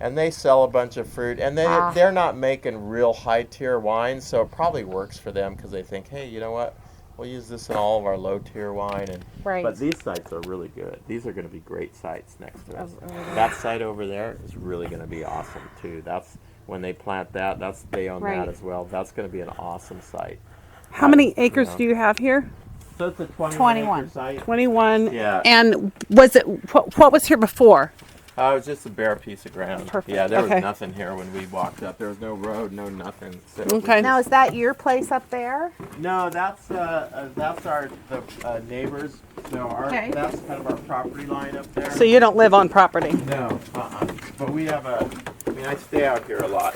Speaker 1: and they sell a bunch of fruit, and they're not making real high tier wines, so it probably works for them because they think, hey, you know what? We'll use this in all of our low tier wine, and
Speaker 4: Right.
Speaker 1: but these sites are really good. These are going to be great sites next to us. That site over there is really going to be awesome too. That's when they plant that. They own
Speaker 4: Right.
Speaker 1: that as well. That's going to be an awesome site.
Speaker 3: How many acres do you have here?
Speaker 1: So it's a
Speaker 4: 21.
Speaker 1: acre site.
Speaker 3: 21.
Speaker 1: Yeah.
Speaker 3: And was it what was here before?
Speaker 1: It was just a bare piece of ground.
Speaker 3: Perfect.
Speaker 1: Yeah, there
Speaker 3: Okay.
Speaker 1: was nothing here when we walked up. There was no road, no nothing. So it was
Speaker 3: Okay.
Speaker 2: Now, is that your place up there?
Speaker 1: no, that's our neighbors. So
Speaker 4: Okay.
Speaker 1: that's kind of our property line up there.
Speaker 3: So you don't live on property?
Speaker 1: No, but we have I mean, I stay out here a lot.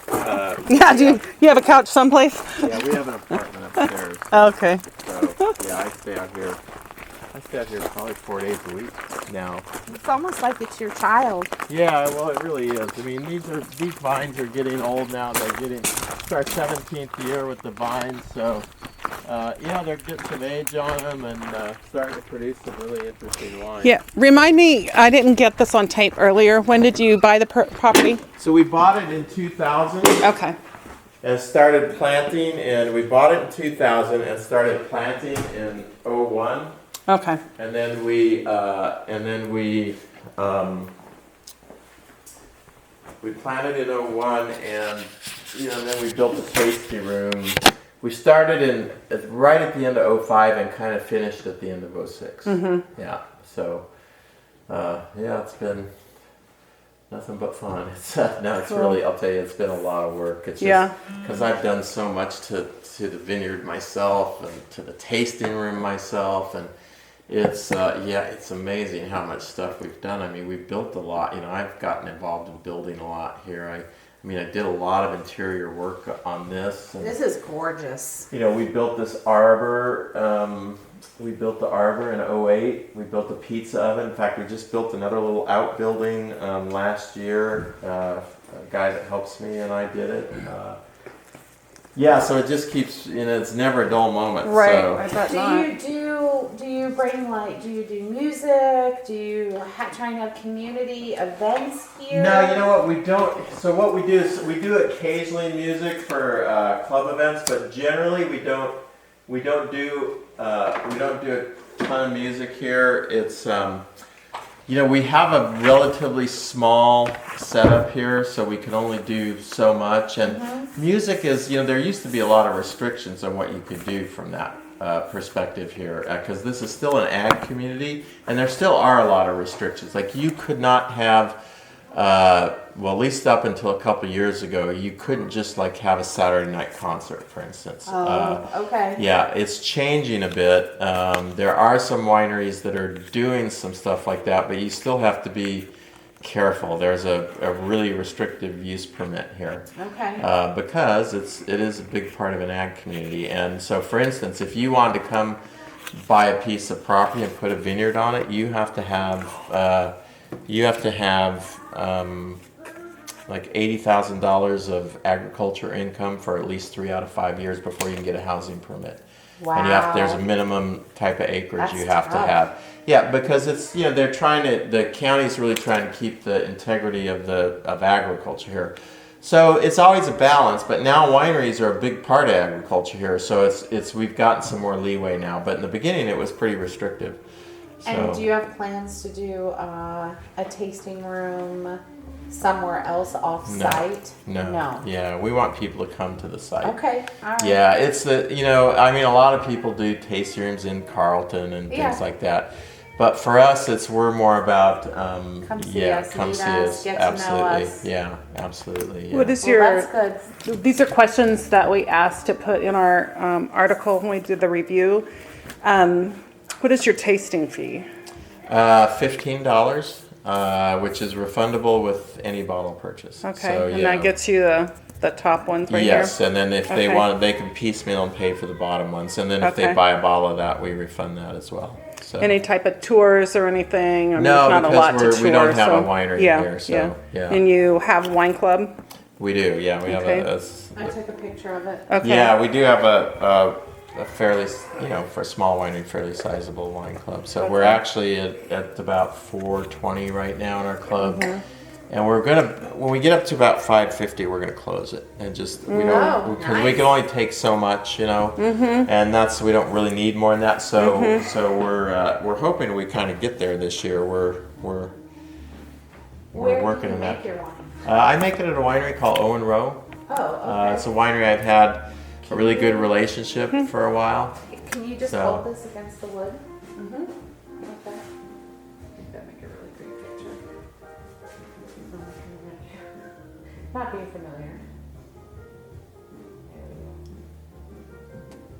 Speaker 3: Yeah. Do you have a couch someplace?
Speaker 1: Yeah, we have an apartment upstairs.
Speaker 3: Okay.
Speaker 1: So yeah, I stay out here. I stay out here probably 4 days a week now.
Speaker 2: It's almost like it's your child.
Speaker 1: Yeah, well, it really is. I mean, these vines are getting old now. It's our 17th year with the vines, so yeah, they're getting some age on them and starting to produce some really interesting wine.
Speaker 3: Yeah. Remind me, I didn't get this on tape earlier. When did you buy the property?
Speaker 1: So we bought it in 2000
Speaker 3: Okay.
Speaker 1: and started planting, and we bought it in 2000 and started planting in 01.
Speaker 3: Okay.
Speaker 1: And then we planted in 01, and then we built a tasting room. We started right at the end of 05 and kind of finished at the end of 06. Mm-hmm. Yeah. So yeah, it's been nothing but fun. It's it's really, I'll tell you, it's been a lot of work. It's just because I've done so much to the vineyard myself and to the tasting room myself, and it's it's amazing how much stuff we've done. I mean, we've built a lot. I've gotten involved in building a lot here. I mean, I did a lot of interior work on this. And,
Speaker 2: This is gorgeous.
Speaker 1: we built this arbor. We built the arbor in 08. We built a pizza oven. In fact, we just built another little outbuilding last year. A guy that helps me and I did it. Yeah, so it just keeps, it's never a dull moment.
Speaker 3: Right.
Speaker 1: So.
Speaker 3: I bet not.
Speaker 2: Do you bring do you do music? Do you try and have community events here?
Speaker 1: No, you know what, we don't. So what we do is we do occasionally music for club events, but generally we don't do a ton of music here. It's we have a relatively small setup here, so we can only do so much. And music is, there used to be a lot of restrictions on what you could do from that perspective here, because this is still an ag community, and there still are a lot of restrictions. Like you could not have, well, at least up until a couple years ago, you couldn't just have a Saturday night concert, for instance.
Speaker 2: Okay.
Speaker 1: Yeah, it's changing a bit. There are some wineries that are doing some stuff like that, but you still have to be careful. There's a really restrictive use permit here.
Speaker 2: Okay.
Speaker 1: Because it is a big part of an ag community. And so, for instance, if you wanted to come buy a piece of property and put a vineyard on it, you have to have like $80,000 of agriculture income for at least 3 out of 5 years before you can get a housing permit. And there's a minimum type of acreage you have to have. Yeah, because it's, they're trying to, the county's really trying to keep the integrity of agriculture here. So it's always a balance, but now wineries are a big part of agriculture here. So we've gotten some more leeway now, but in the beginning it was pretty restrictive.
Speaker 2: And do you have plans to do a tasting room somewhere else off-site?
Speaker 1: No. Yeah, we want people to come to the site.
Speaker 2: Okay, all right.
Speaker 1: Yeah, it's a lot of people do tasting rooms in Carlton and things like that. But for us, we're more about,
Speaker 2: come see us, get to know us.
Speaker 1: Yeah, absolutely. Yeah.
Speaker 3: What is
Speaker 2: that's good.
Speaker 3: These are questions that we asked to put in our article when we did the review. What is your tasting fee?
Speaker 1: $15, which is refundable with any bottle purchase.
Speaker 3: Okay,
Speaker 1: so,
Speaker 3: and that gets you the top ones right
Speaker 1: yes,
Speaker 3: here?
Speaker 1: And then if they want, they can piecemeal and pay for the bottom ones. And then if they buy a bottle of that, we refund that as well. So.
Speaker 3: Any type of tours or anything?
Speaker 1: No,
Speaker 3: there's not a lot to tour,
Speaker 1: we don't have a winery here. So, yeah.
Speaker 3: And you have a wine club?
Speaker 1: We do, yeah. We have
Speaker 2: I took a picture of it.
Speaker 3: Okay.
Speaker 1: Yeah, we do have a fairly, for a small winery, fairly sizable wine club. So we're actually at about 420 right now in our club.
Speaker 3: Mm-hmm.
Speaker 1: And we're when we get up to about 550, we're gonna close it and just we don't because we can only take so much, and we don't really need more than that. So we're hoping we kind of get there this year. We're working on that.
Speaker 2: Where do you make your wine?
Speaker 1: I make it at a winery called Owen Rowe.
Speaker 2: Oh, okay.
Speaker 1: It's a winery I've had a really good relationship for a while.
Speaker 2: Can you just hold this against the wood? Mm-hmm. Like that. I think that'd make a really great picture. Not being familiar. There we go.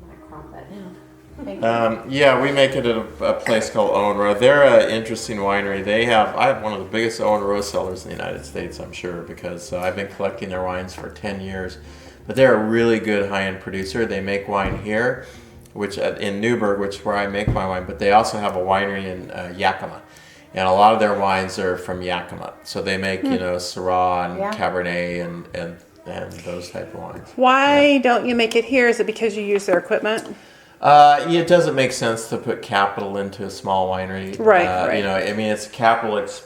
Speaker 2: I'm gonna crop that down. Thank you.
Speaker 1: Yeah, we make it at a place called Owen Rowe. They're an interesting winery. I have one of the biggest Owen Rowe cellars in the United States, I'm sure, because I've been collecting their wines for 10 years. But they're a really good high-end producer. They make wine here, which in Newburgh, which is where I make my wine. But they also have a winery in Yakima, and a lot of their wines are from Yakima. So they make Syrah and Cabernet and those type of wines.
Speaker 3: Why don't you make it here? Is it because you use their equipment?
Speaker 1: It doesn't make sense to put capital into a small winery.
Speaker 3: Right.
Speaker 1: It's capital. It's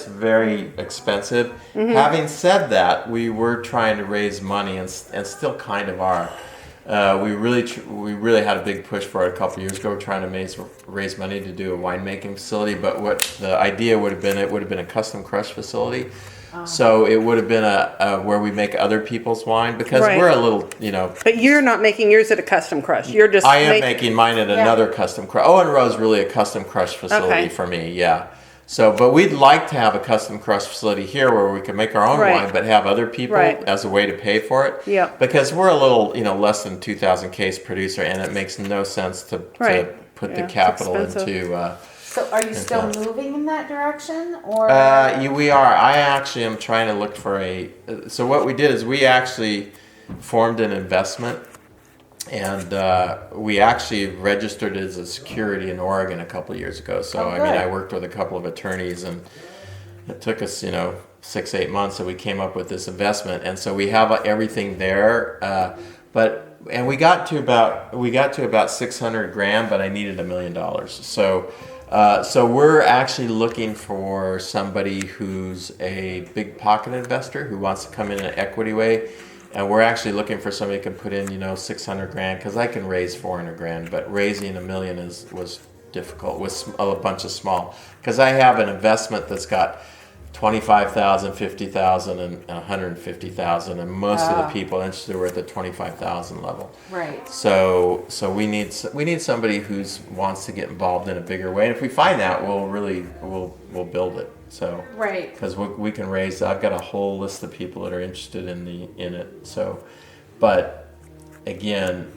Speaker 1: very expensive. Mm-hmm. Having said that, we were trying to raise money and still kind of are. We really had a big push for it a couple of years ago. We're trying to raise money to do a winemaking facility, but what the idea would have been, it would have been a custom crush facility. So it would have been where we make other people's wine because we're a little,
Speaker 3: But you're not making yours at a custom crush. You're just.
Speaker 1: I am making mine at another custom crush. Owen Rowe is really a custom crush facility for me. Yeah. So, but we'd like to have a custom crush facility here where we can make our own wine, but have other people as a way to pay for it.
Speaker 3: Yeah.
Speaker 1: Because we're a little, less than 2,000 case producer, and it makes no sense to put the capital into.
Speaker 2: So are you still moving in that direction, or?
Speaker 1: We are. I actually am trying to look for so what we did is we actually formed an investment, and we actually registered as a security in Oregon a couple of years ago. So I worked with a couple of attorneys, and it took us 6-8 months, so we came up with this investment, and so we have everything there. And we got to about $600,000, but I needed $1 million. So we're actually looking for somebody who's a big pocket investor who wants to come in an equity way, and we're actually looking for somebody who can put in $600,000 because I can raise $400,000, but raising $1 million was difficult with a bunch of small, because I have an investment that's got $25,000, $50,000, and $150,000, and most of the people interested were at the $25,000 level.
Speaker 2: Right.
Speaker 1: So we need somebody who wants to get involved in a bigger way. And if we find that, we'll build it. So because we can raise. I've got a whole list of people that are interested in it. So, but again,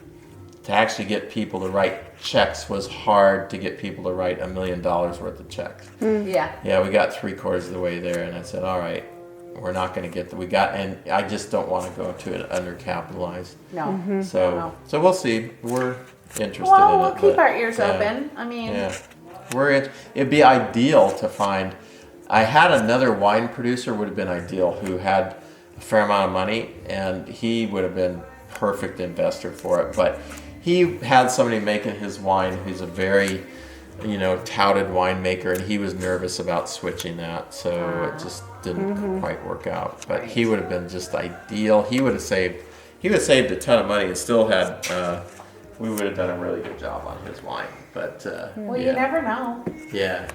Speaker 1: to actually get people to write checks was hard to get people to write $1 million worth of checks. Yeah, we got 3/4 of the way there, and I said, all right, we're not going to get and I just don't want to go to it undercapitalized.
Speaker 2: No.
Speaker 3: Mm-hmm.
Speaker 1: So we'll see. We're interested
Speaker 2: Well,
Speaker 1: in
Speaker 2: we'll
Speaker 1: it.
Speaker 2: keep our ears open. I mean,
Speaker 1: it'd be ideal to find I had another wine producer would have been ideal who had a fair amount of money, and he would have been perfect investor for it. But he had somebody making his wine who's a very, touted winemaker, and he was nervous about switching that, so it just didn't quite work out. But he would have been just ideal. He would have saved a ton of money and still had. We would have done a really good job on his wine. But
Speaker 2: Well,
Speaker 1: yeah.
Speaker 2: you never know.
Speaker 1: Yeah.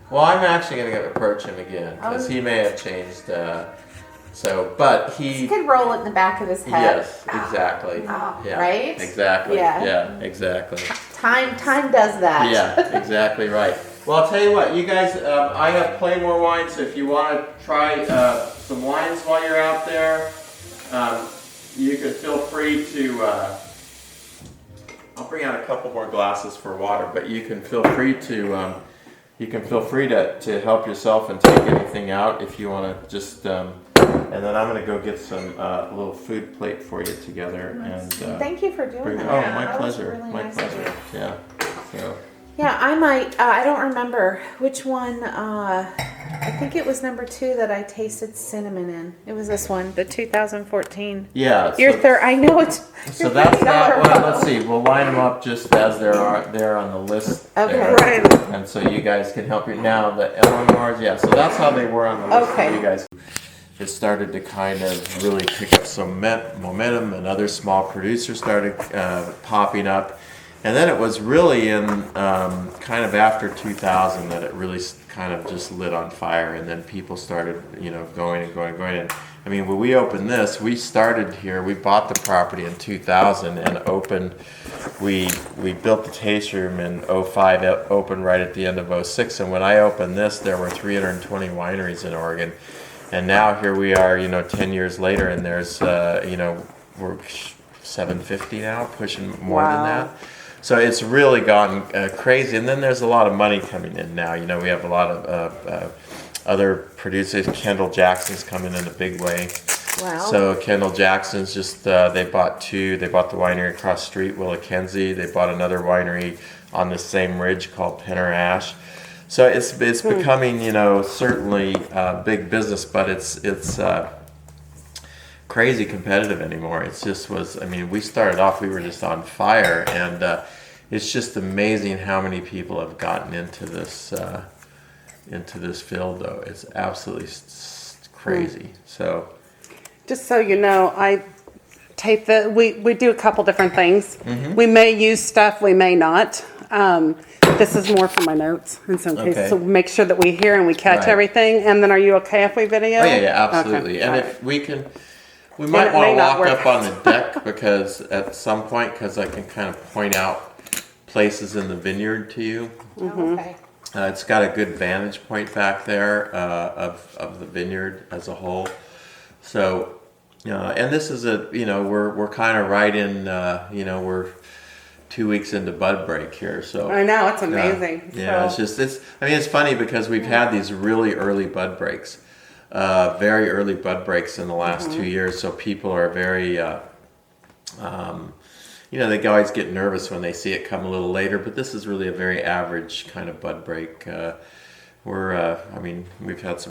Speaker 1: Well, I'm actually going to approach him again because he may have changed. But
Speaker 2: You
Speaker 1: he.
Speaker 2: could roll it in the back of his head.
Speaker 1: Yes, exactly. Yeah,
Speaker 2: Right?
Speaker 1: Exactly.
Speaker 2: Yeah.
Speaker 1: Yeah, exactly.
Speaker 2: Time does that.
Speaker 1: Yeah, exactly right. Well, I'll tell you what, you guys, I have plenty more wine, so if you want to try some wines while you're out there, you can feel free to. I'll bring out a couple more glasses for water, but you can feel free to. To help yourself and take anything out if you want to just. And then I'm going to go get some little food plate for you together. And
Speaker 2: Thank you for doing that.
Speaker 1: oh, my
Speaker 2: That was
Speaker 1: pleasure.
Speaker 2: really
Speaker 1: My
Speaker 2: nice of
Speaker 1: pleasure.
Speaker 2: you.
Speaker 1: Yeah. So.
Speaker 2: Yeah, I might. I don't remember which one. I think it was number 2 that I tasted cinnamon in. It was this one, the 2014.
Speaker 1: Yeah.
Speaker 2: Your third. I know it's.
Speaker 1: So
Speaker 2: your
Speaker 1: that's
Speaker 2: $30
Speaker 1: that one.
Speaker 2: row.
Speaker 1: Let's see. We'll line them up just as they're on the list.
Speaker 2: Okay.
Speaker 1: there.
Speaker 3: Right.
Speaker 1: And so you guys can help you now. The Eleanor's, yeah. So that's how they were on the list.
Speaker 2: Okay.
Speaker 1: For you guys. It started to kind of really pick up some momentum, and other small producers started popping up. And then it was really in kind of after 2000 that it really kind of just lit on fire, and then people started, going. And I mean, when we opened this, we started here. We bought the property in 2000 and opened. We built the taste room in 05, opened right at the end of 06. And when I opened this, there were 320 wineries in Oregon, and now here we are, 10 years later, and there's, we're 750 now, pushing more than
Speaker 3: Wow.
Speaker 1: that. So it's really gone crazy, and then there's a lot of money coming in now. We have a lot of other producers. Kendall Jackson's coming in a big way.
Speaker 2: Wow.
Speaker 1: So Kendall Jackson's just they bought 2. They bought the winery across the street, Willackenzie. They bought another winery on the same ridge called Penner Ash. So it's becoming certainly big business, but it's crazy competitive anymore. It just was. I mean, we started off, we were just on fire, and it's just amazing how many people have gotten into this field. Though it's absolutely crazy. So,
Speaker 3: Just so you know, I tape we do a couple different things.
Speaker 1: Mm-hmm.
Speaker 3: We may use stuff, we may not. This is more for my notes in some cases.
Speaker 1: Okay.
Speaker 3: So make sure that we hear and we catch
Speaker 1: Right.
Speaker 3: everything. And then are you okay if we video?
Speaker 1: oh yeah, absolutely.
Speaker 3: Okay.
Speaker 1: And
Speaker 3: All
Speaker 1: if
Speaker 3: right.
Speaker 1: we can. We might
Speaker 3: it
Speaker 1: want
Speaker 3: may
Speaker 1: to
Speaker 3: not
Speaker 1: walk
Speaker 3: work.
Speaker 1: up on the deck because at some point, because I can kind of point out places in the vineyard to you.
Speaker 2: Okay.
Speaker 1: It's got a good vantage point back there of the vineyard as a whole. So, and this is we're kind of right in, we're 2 weeks into bud break here. So
Speaker 3: I know, it's amazing.
Speaker 1: yeah,
Speaker 3: So-
Speaker 1: it's funny because we've had these really early bud breaks. Very early bud breaks in the last 2 years, so people are very, they always get nervous when they see it come a little later, but this is really a very average kind of bud break. We've had some